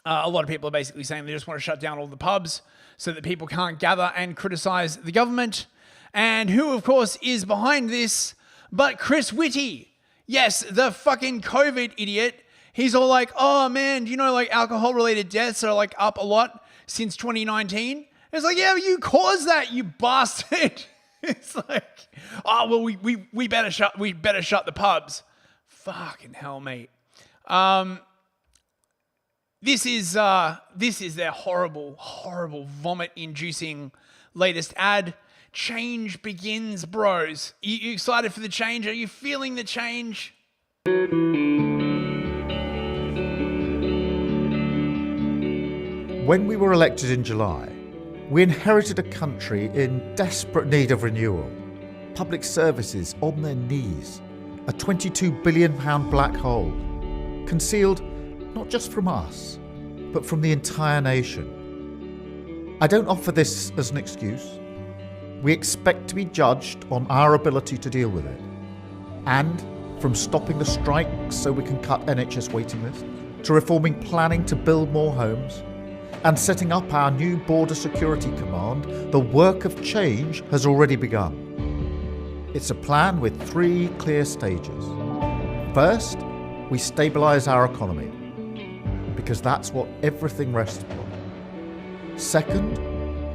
A lot of people are basically saying they just want to shut down all the pubs so that people can't gather and criticize the government. And who, of course, is behind this but Chris Whitty? Yes, the fucking COVID idiot. He's all like, oh man, do you know like alcohol-related deaths are like up a lot since 2019? It's like, yeah, you caused that, you bastard. It's like, oh well, we better shut the pubs. Fucking hell, mate. This is their horrible, horrible, vomit-inducing latest ad. Change begins, bros. You excited for the change? Are you feeling the change? When we were elected in July, we inherited a country in desperate need of renewal. Public services on their knees. A £22 billion black hole. Concealed not just from us, but from the entire nation. I don't offer this as an excuse. We expect to be judged on our ability to deal with it. And from stopping the strikes so we can cut NHS waiting lists, to reforming planning to build more homes, and setting up our new Border Security Command, the work of change has already begun. It's a plan with 3 clear stages. First, we stabilise our economy, because that's what everything rests upon. Second,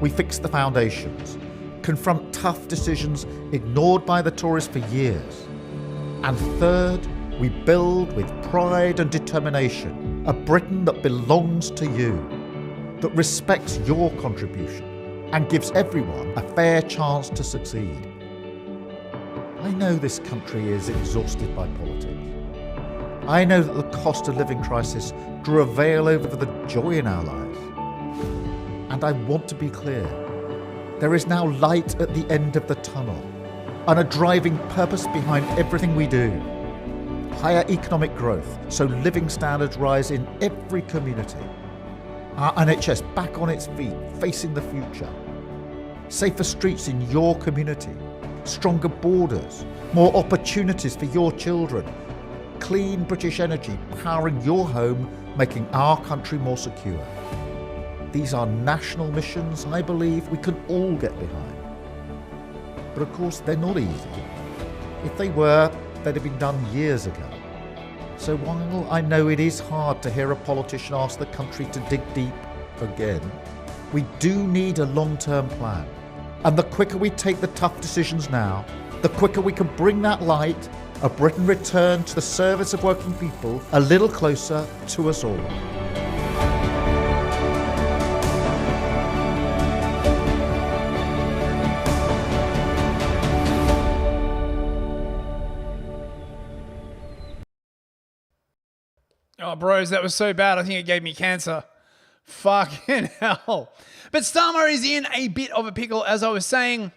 we fix the foundations, confront tough decisions ignored by the Tories for years. And third, we build with pride and determination a Britain that belongs to you, that respects your contribution and gives everyone a fair chance to succeed. I know this country is exhausted by politics. I know that the cost of living crisis drew a veil over the joy in our lives. And I want to be clear. There is now light at the end of the tunnel and a driving purpose behind everything we do. Higher economic growth so living standards rise in every community. Our NHS back on its feet, facing the future. Safer streets in your community. Stronger borders. More opportunities for your children. Clean British energy powering your home, making our country more secure. These are national missions I believe we can all get behind. But of course, they're not easy. If they were, they'd have been done years ago. So while I know it is hard to hear a politician ask the country to dig deep again, we do need a long-term plan. And the quicker we take the tough decisions now, the quicker we can bring that light, a Britain returned to the service of working people, a little closer to us all. Oh, bros, that was so bad. I think it gave me cancer. Fucking hell. But Starmer is in a bit of a pickle, as I was saying.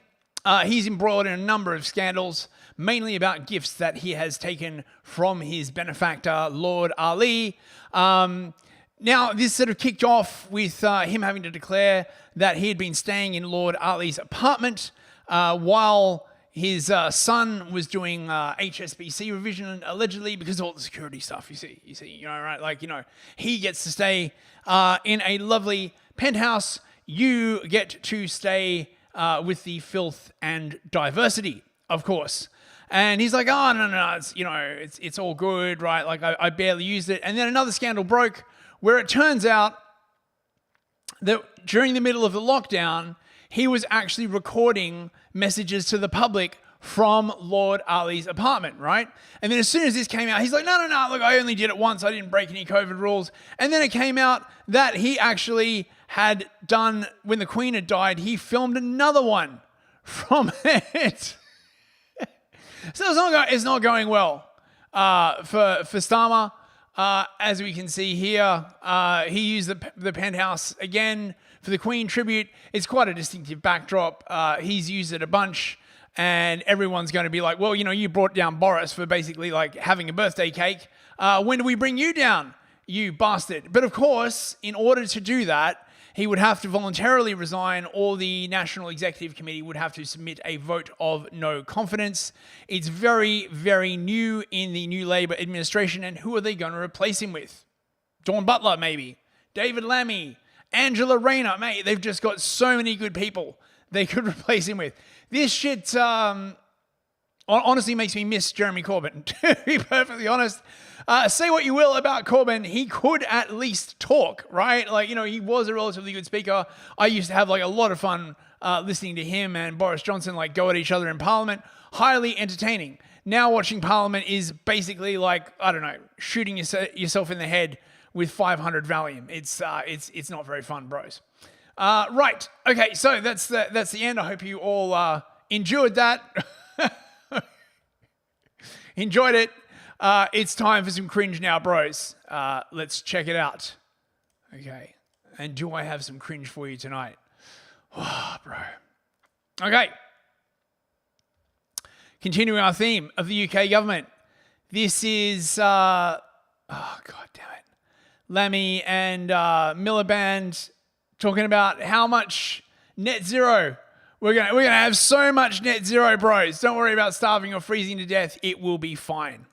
He's embroiled in a number of scandals, mainly about gifts that he has taken from his benefactor, Lord Ali. Now, this sort of kicked off with him having to declare that he had been staying in Lord Ali's apartment while his son was doing HSBC revision, allegedly, because of all the security stuff, you see, right? Like, he gets to stay in a lovely penthouse. You get to stay with the filth and diversity, of course. And he's like, oh, no, it's all good, right? Like, I barely used it. And then another scandal broke where it turns out that during the middle of the lockdown, he was actually recording messages to the public from Lord Ali's apartment, right? And then as soon as this came out, he's like, no, look, I only did it once. I didn't break any COVID rules. And then it came out that he actually had done, when the Queen had died, he filmed another one from it. So it's not going well for Starmer. As we can see here, he used the penthouse again for the Queen tribute. It's quite a distinctive backdrop. He's used it a bunch, and everyone's going to be like, well, you brought down Boris for basically like having a birthday cake. When do we bring you down, you bastard? But of course, in order to do that, he would have to voluntarily resign, or the National Executive Committee would have to submit a vote of no confidence. It's very, very new in the new Labour administration, and who are they going to replace him with? Dawn Butler, maybe. David Lammy. Angela Rayner. Mate, they've just got so many good people they could replace him with. This shit honestly makes me miss Jeremy Corbyn, to be perfectly honest. Say what you will about Corbyn, he could at least talk, right? Like, he was a relatively good speaker. I used to have like a lot of fun listening to him and Boris Johnson like go at each other in Parliament. Highly entertaining. Now watching Parliament is basically like, I don't know, shooting yourself in the head with 500 Valium. It's not very fun, bros. Right. Okay. So that's the end. I hope you all endured that. Enjoyed it. It's time for some cringe now, bros. Let's check it out. Okay. And do I have some cringe for you tonight? Oh, bro. Okay. Continuing our theme of the UK government. This is, oh, God damn it. Lammy and Miliband talking about how much net zero. We're gonna have so much net zero, bros. Don't worry about starving or freezing to death. It will be fine.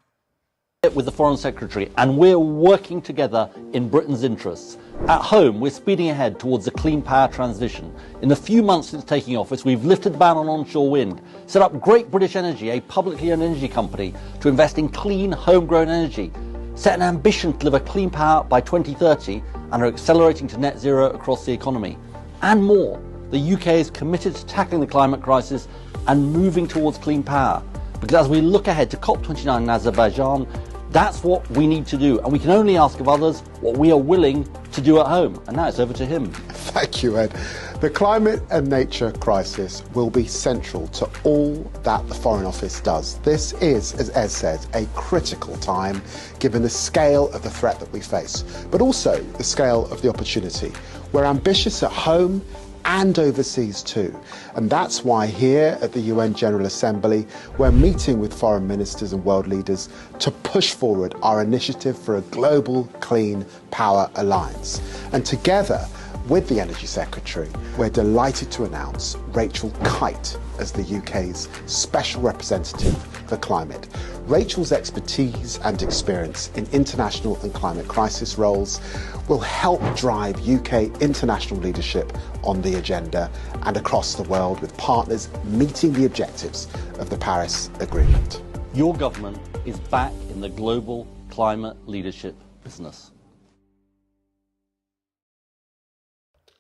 With the Foreign Secretary, and we're working together in Britain's interests. At home, we're speeding ahead towards a clean power transition. In the few months since taking office, we've lifted the ban on onshore wind, set up Great British Energy, a publicly owned energy company, to invest in clean, homegrown energy, set an ambition to deliver clean power by 2030, and are accelerating to net zero across the economy. And more. The UK is committed to tackling the climate crisis and moving towards clean power. Because as we look ahead to COP29 in Azerbaijan, that's what we need to do. And we can only ask of others what we are willing to do at home. And now it's over to him. Thank you, Ed. The climate and nature crisis will be central to all that the Foreign Office does. This is, as Ed said, a critical time given the scale of the threat that we face, but also the scale of the opportunity. We're ambitious at home and overseas too. And that's why here at the UN General Assembly, we're meeting with foreign ministers and world leaders to push forward our initiative for a global clean power alliance. And together with the Energy Secretary, we're delighted to announce Rachel Kite as the UK's Special Representative for Climate. Rachel's expertise and experience in international and climate crisis roles will help drive UK international leadership on the agenda and across the world, with partners meeting the objectives of the Paris Agreement. Your government is back in the global climate leadership business.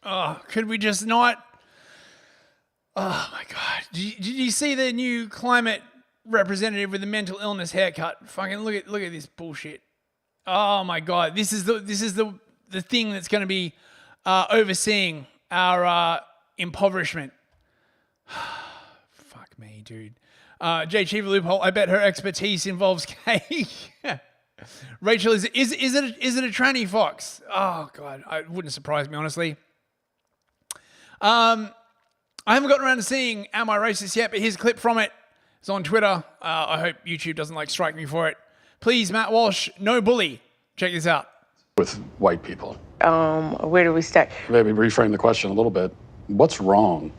Oh, could we just not? Oh my God! Did you see the new climate representative with the mental illness haircut? Fucking look at this bullshit. Oh my God! This is the thing that's going to be overseeing our impoverishment. Fuck me, dude. J. Chiva Loophole. I bet her expertise involves cake. Rachel, is it a tranny fox? Oh God, it wouldn't surprise me, honestly. I haven't gotten around to seeing Am I Racist yet, but here's a clip from it. It's on Twitter. I hope YouTube doesn't strike me for it. Please, Matt Walsh, no bully. Check this out. With white people. Where do we start? Maybe reframe the question a little bit. What's wrong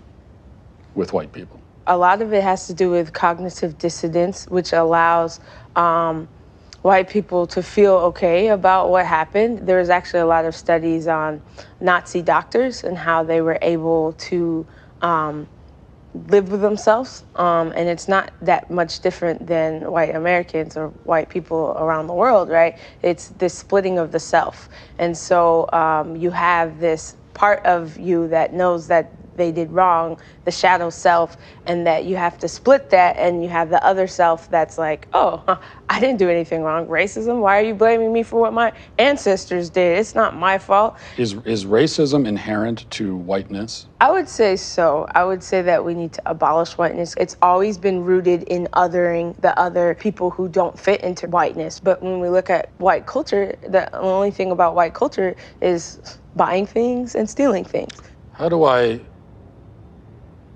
with white people? A lot of it has to do with cognitive dissonance, which allows white people to feel okay about what happened. There's actually a lot of studies on Nazi doctors and how they were able to live with themselves. And it's not that much different than white Americans or white people around the world, right? It's this splitting of the self. And so you have this part of you that knows that they did wrong, the shadow self, and that you have to split that, and you have the other self that's like, oh, I didn't do anything wrong. Racism? Why are you blaming me for what my ancestors did? It's not my fault. Is racism inherent to whiteness? I would say so. I would say that we need to abolish whiteness. It's always been rooted in othering the other people who don't fit into whiteness. But when we look at white culture, the only thing about white culture is buying things and stealing things. How do I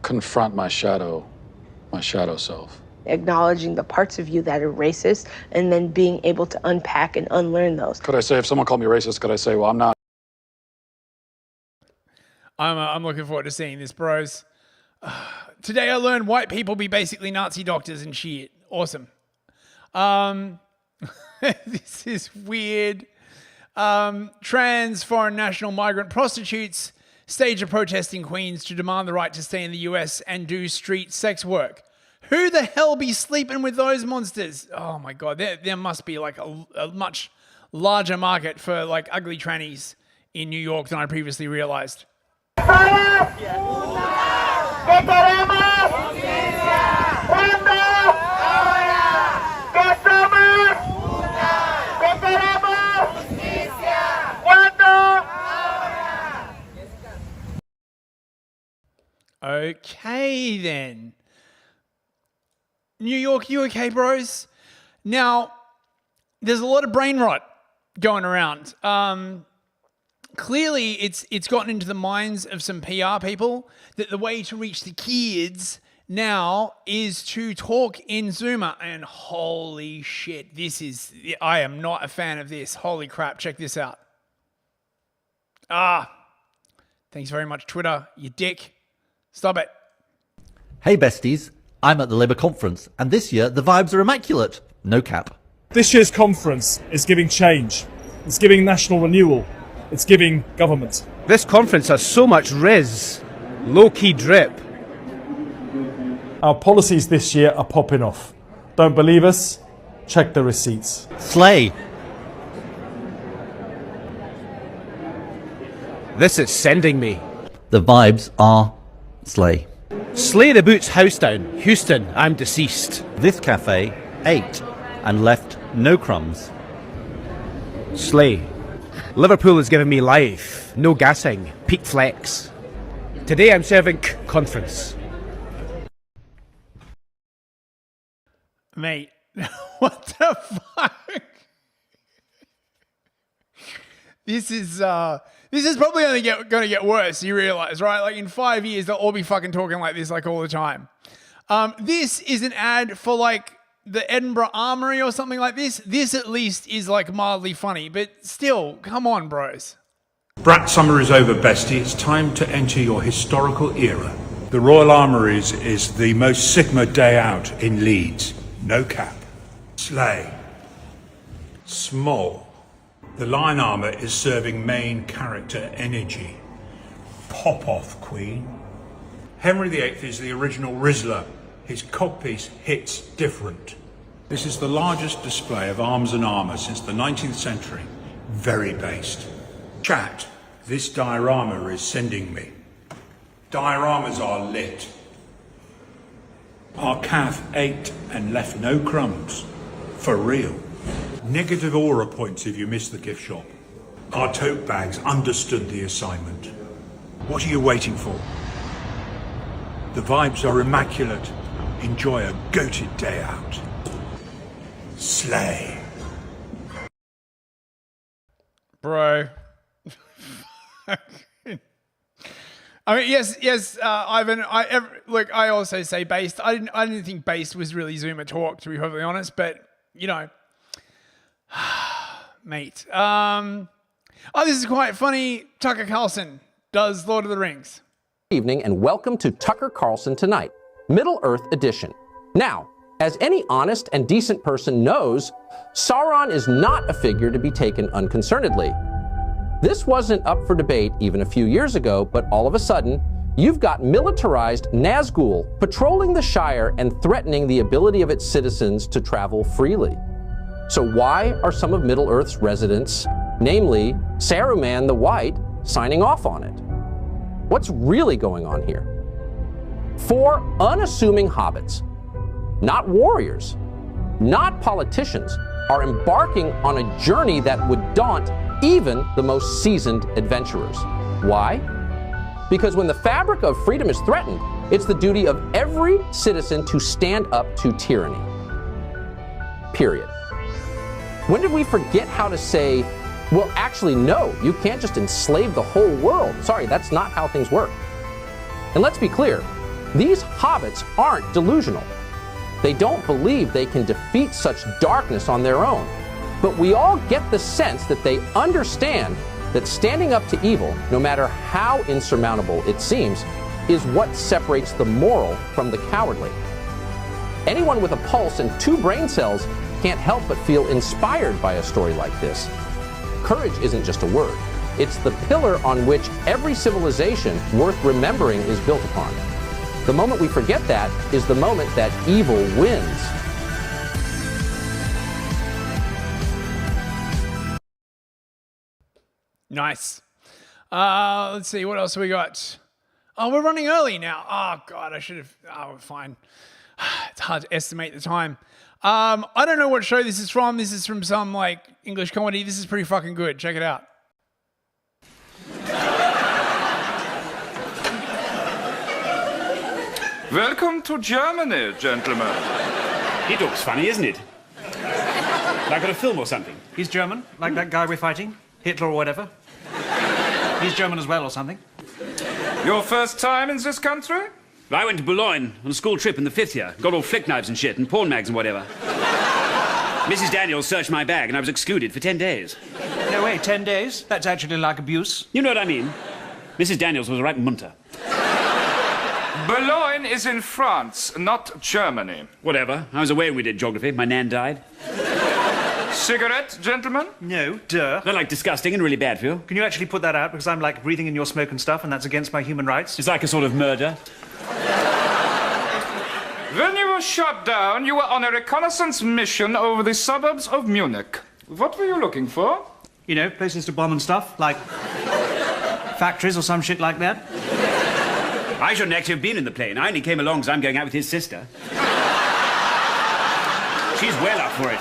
confront my shadow self? Acknowledging the parts of you that are racist and then being able to unpack and unlearn those. Could I say, if someone called me racist, could I say, well, I'm not? I'm looking forward to seeing this, bros. Today I learned white people be basically Nazi doctors and shit. Awesome. This is weird. Trans foreign national migrant prostitutes stage a protest in Queens to demand the right to stay in the US and do street sex work. Who the hell be sleeping with those monsters? Oh my God, there must be a much larger market for ugly trannies in New York than I previously realized. then. New York, you okay, bros? Now, there's a lot of brain rot going around. Clearly, it's gotten into the minds of some PR people that the way to reach the kids now is to talk in Zoomer. And holy shit, I am not a fan of this. Holy crap, check this out. Thanks very much, Twitter, you dick. Stop it. Hey besties, I'm at the Labour conference, and this year the vibes are immaculate. No cap. This year's conference is giving change. It's giving national renewal. It's giving government. This conference has so much rizz. Low-key drip. Our policies this year are popping off. Don't believe us? Check the receipts. Slay. This is sending me. The vibes are slay. Slay the boots house down. Houston, I'm deceased. This cafe ate and left no crumbs. Slay. Liverpool is giving me life. No gassing. Peak flex. Today I'm serving conference. Mate, what the fuck? This is probably only going to get worse, you realize, right? Like in 5 years, they'll all be fucking talking like this like all the time. This is an ad for like the Edinburgh Armoury or something like this. This at least is like mildly funny, but still, come on, bros. Brat summer is over, bestie. It's time to enter your historical era. The Royal Armouries is the most Sigma day out in Leeds. No cap. Slay. Small. The line armour is serving main character energy. Pop off, Queen. Henry VIII is the original Rizzler. His codpiece hits different. This is the largest display of arms and armour since the 19th century. Very based. Chat, this diorama is sending me. Dioramas are lit. Our calf ate and left no crumbs. For real. Negative aura points if you miss the gift shop. Our tote bags understood the assignment. What are you waiting for? The vibes are immaculate. Enjoy a goated day out. Slay. Bro. I mean, yes, Ivan. Look, I also say based. I didn't think based was really Zoomer talk, to be perfectly honest. But you know, mate. This is quite funny. Tucker Carlson does Lord of the Rings. Evening and welcome to Tucker Carlson Tonight, Middle Earth Edition. Now, as any honest and decent person knows, Sauron is not a figure to be taken unconcernedly. This wasn't up for debate even a few years ago, but all of a sudden, you've got militarized Nazgul patrolling the Shire and threatening the ability of its citizens to travel freely. So why are some of Middle-earth's residents, namely Saruman the White, signing off on it? What's really going on here? 4 unassuming hobbits, not warriors, not politicians, are embarking on a journey that would daunt even the most seasoned adventurers. Why? Because when the fabric of freedom is threatened, it's the duty of every citizen to stand up to tyranny. Period. When did we forget how to say, well, actually, no, you can't just enslave the whole world. Sorry, that's not how things work. And let's be clear, these hobbits aren't delusional. They don't believe they can defeat such darkness on their own. But we all get the sense that they understand that standing up to evil, no matter how insurmountable it seems, is what separates the moral from the cowardly. Anyone with a pulse and 2 brain cells can't help but feel inspired by a story like this. Courage isn't just a word. It's the pillar on which every civilization worth remembering is built upon. The moment we forget that is the moment that evil wins. Nice. Let's see, what else we got? Oh, we're running early now. Oh, God, I should have... Oh, fine. It's hard to estimate the time. I don't know what show this is from. This is from some, like, English comedy. This is pretty fucking good. Check it out. Welcome to Germany, gentlemen. He talks funny, isn't it? Like on a film or something. He's German, like that guy we're fighting, Hitler or whatever. He's German as well or something. Your first time in this country? I went to Boulogne on a school trip in the 5th year. Got all flick knives and shit and porn mags and whatever. Mrs. Daniels searched my bag and I was excluded for 10 days. No way, 10 days? That's actually like abuse. You know what I mean? Mrs. Daniels was right munter. Boulogne is in France, not Germany. Whatever. I was away when we did geography. My nan died. Cigarette, gentlemen? No, duh. They're like disgusting and really bad for you. Can you actually put that out? Because I'm like breathing in your smoke and stuff, and that's against my human rights. It's like a sort of murder. When you were shot down, you were on a reconnaissance mission over the suburbs of Munich. What were you looking for? You know, places to bomb and stuff, like factories or some shit like that. I shouldn't actually have been in the plane. I only came along because I'm going out with his sister. She's well up for it.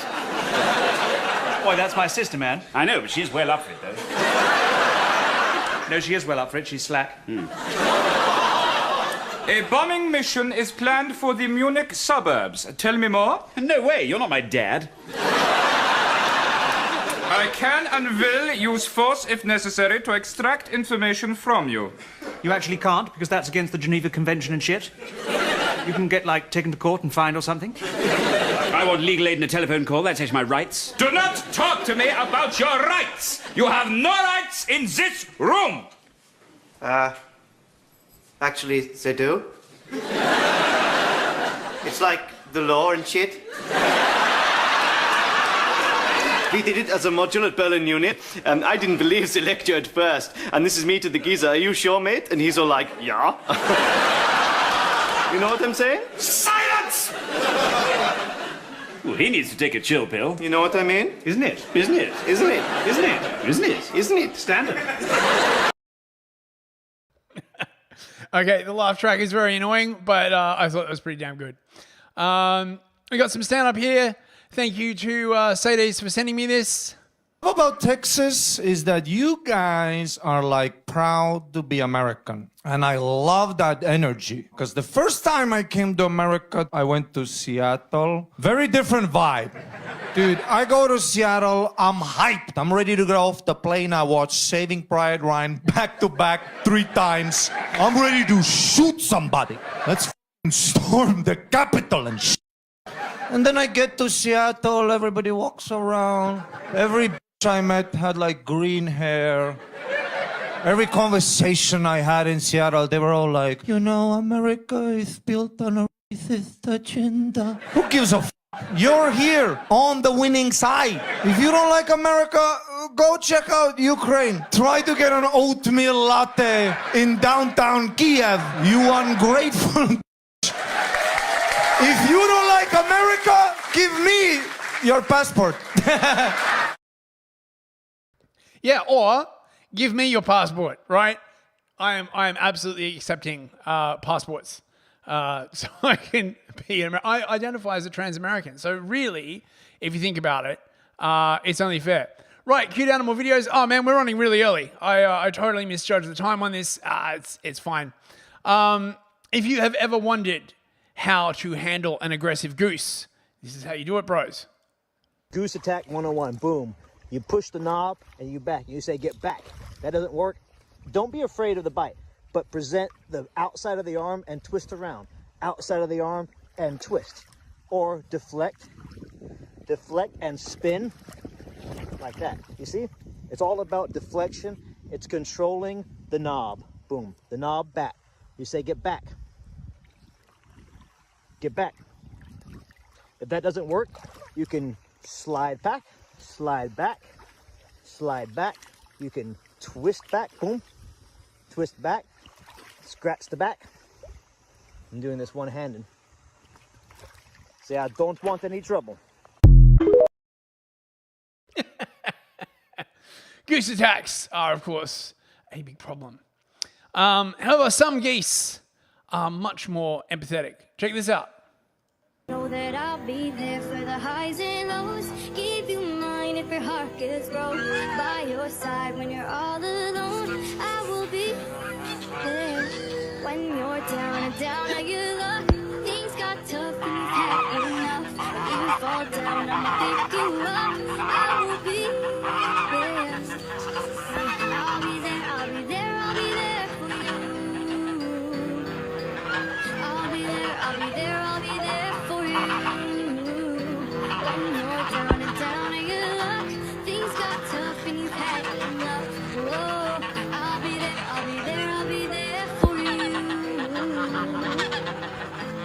Boy, that's my sister, man. I know, but she's well up for it, though. No, she is well up for it. She's slack. A bombing mission is planned for the Munich suburbs. Tell me more. No way, you're not my dad. I can and will use force if necessary to extract information from you. You actually can't, because that's against the Geneva Convention and shit. You can get, like, taken to court and fined or something. I want legal aid in a telephone call. That's actually my rights. Do not talk to me about your rights. You have no rights in this room. Actually, they do. It's like the law and shit. We did it as a module at Berlin Unit, and I didn't believe the lecture at first. And this is me to the geezer. Are you sure, mate? And he's all like, yeah. You know what I'm saying? Silence! Well, he needs to take a chill pill. You know what I mean? Isn't it? Isn't it? Isn't it? Isn't it? Isn't it? Isn't it? Standard. Okay, the laugh track is very annoying, but I thought it was pretty damn good. We got some stand-up here. Thank you to Sades for sending me this. What about Texas is that you guys are like proud to be American. And I love that energy. Because the first time I came to America, I went to Seattle. Very different vibe. Dude, I go to Seattle, I'm hyped. I'm ready to get off the plane. I watch Saving Private Ryan back to back 3 times. I'm ready to shoot somebody. Let's storm the Capitol and shit. And then I get to Seattle, everybody walks around. Every bitch I met had like green hair. Every conversation I had in Seattle, they were all like, you know, America is built on a racist agenda. Who gives a f***? You're here on the winning side. If you don't like America, go check out Ukraine. Try to get an oatmeal latte in downtown Kiev, you ungrateful. If you don't like America, give me your passport. Yeah, or give me your passport, right? I am absolutely accepting passports. So I can be I identify as a trans-American. So really, if you think about it, it's only fair. Right, cute animal videos. Oh man, we're running really early. I totally misjudged the time on this. It's fine. If you have ever wondered how to handle an aggressive goose, this is how you do it, bros. Goose attack 101, boom. You push the knob and you back. You say, get back. That doesn't work. Don't be afraid of the bite, but present the outside of the arm and twist around. Outside of the arm and twist. Or deflect and spin like that. You see? It's all about deflection. It's controlling the knob. Boom. The knob back. You say, get back. Get back. If that doesn't work, you can slide back, slide back, slide back. You can twist back, boom, twist back, scratch the back. I'm doing this one-handed. See, I don't want any trouble. Goose attacks are, of course, a big problem. However, some geese are much more empathetic. Check this out. Know that I'll be there for the highs and lows. Give you mine if your heart gets broke. By your side when you're all alone. I will be there. When you're down and down on your luck, things got tough and you've had enough. When you fall down, I'ma pick you up. I will be there. I'll be there, I'll be there, I'll be there for you. I'll be there, I'll be there, I'll be there for you. When you're down and down on your luck, things got tough and you've had enough. Whoa, I'll be there, I'll be there, I'll be there for you.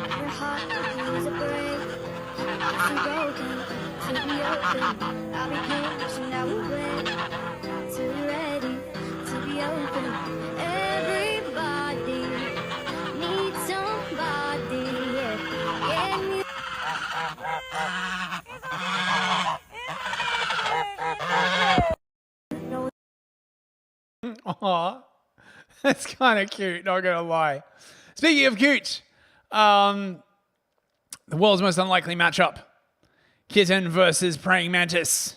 Your heart needs a break. If you're broken, to be open. I'll be patient, I will wait till you're ready to be open. Everybody needs somebody, yeah. Can you? Aw, that's kind of cute, not gonna lie. Speaking of cute, the world's most unlikely matchup. Kitten versus praying mantis.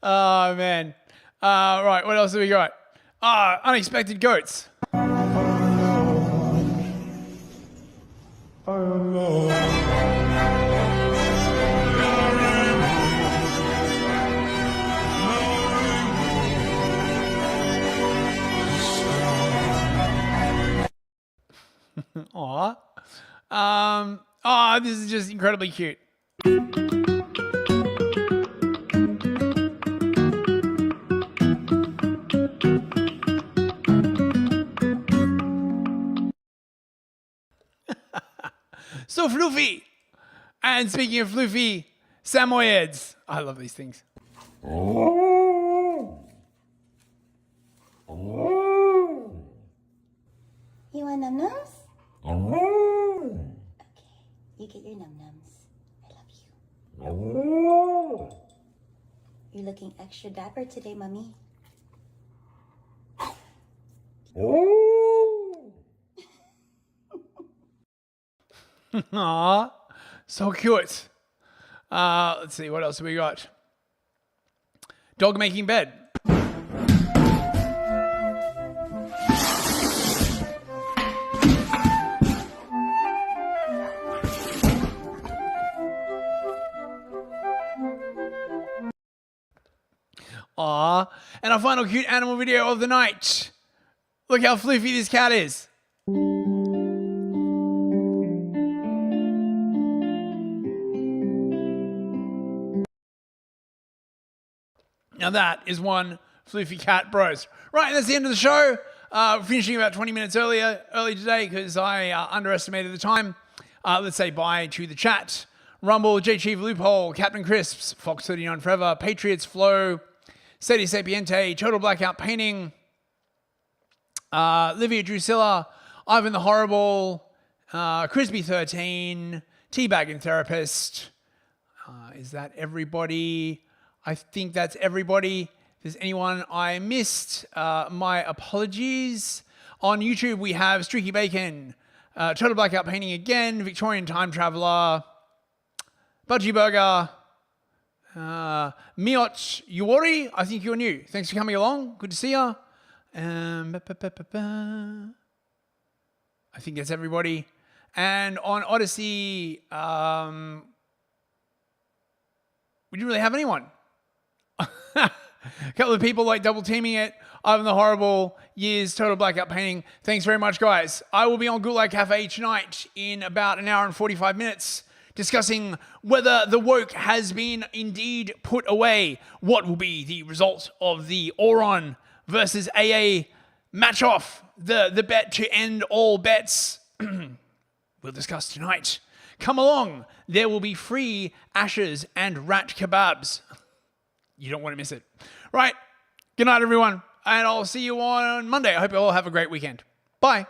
Oh, man. Right, what else have we got? Unexpected goats. Aw. This is just incredibly cute. So floofy. And speaking of floofy, Samoyeds. I love these things. You want num-nums? Okay, you get your num-nums. I love you. You're looking extra dapper today, Mummy. Aw, so cute. Let's see, what else have we got? Dog making bed. Aw, and our final cute animal video of the night. Look how floofy this cat is. Now that is one floofy cat, bros. Right, that's the end of the show. Finishing about 20 minutes early today because I underestimated the time. Let's say bye to the chat. Rumble, J Chief Loophole, Captain Crisps, Fox39 Forever, Patriots Flow, Sadie Sapiente, Total Blackout Painting, Livia Drusilla, Ivan the Horrible, Crispy13, Teabagging Therapist. Is that everybody? I think that's everybody. If there's anyone I missed, my apologies. On YouTube, we have Streaky Bacon, Total Blackout Painting again, Victorian Time Traveler, Budgie Burger, Miot Yuori, I think you're new. Thanks for coming along. Good to see you. I think that's everybody. And on Odyssey, we didn't really have anyone. A couple of people like double teaming it. Ivan the Horrible, Years, Total Blackout Painting. Thanks very much, guys. I will be on Gulag Cafe tonight in about an hour and 45 minutes. discussing whether the woke has been indeed put away. What will be the result of the Oron versus AA match-off, the bet to end all bets? We'll discuss tonight. Come along. There will be free ashes and rat kebabs. You don't want to miss it. Right. Good night, everyone. And I'll see you on Monday. I hope you all have a great weekend. Bye.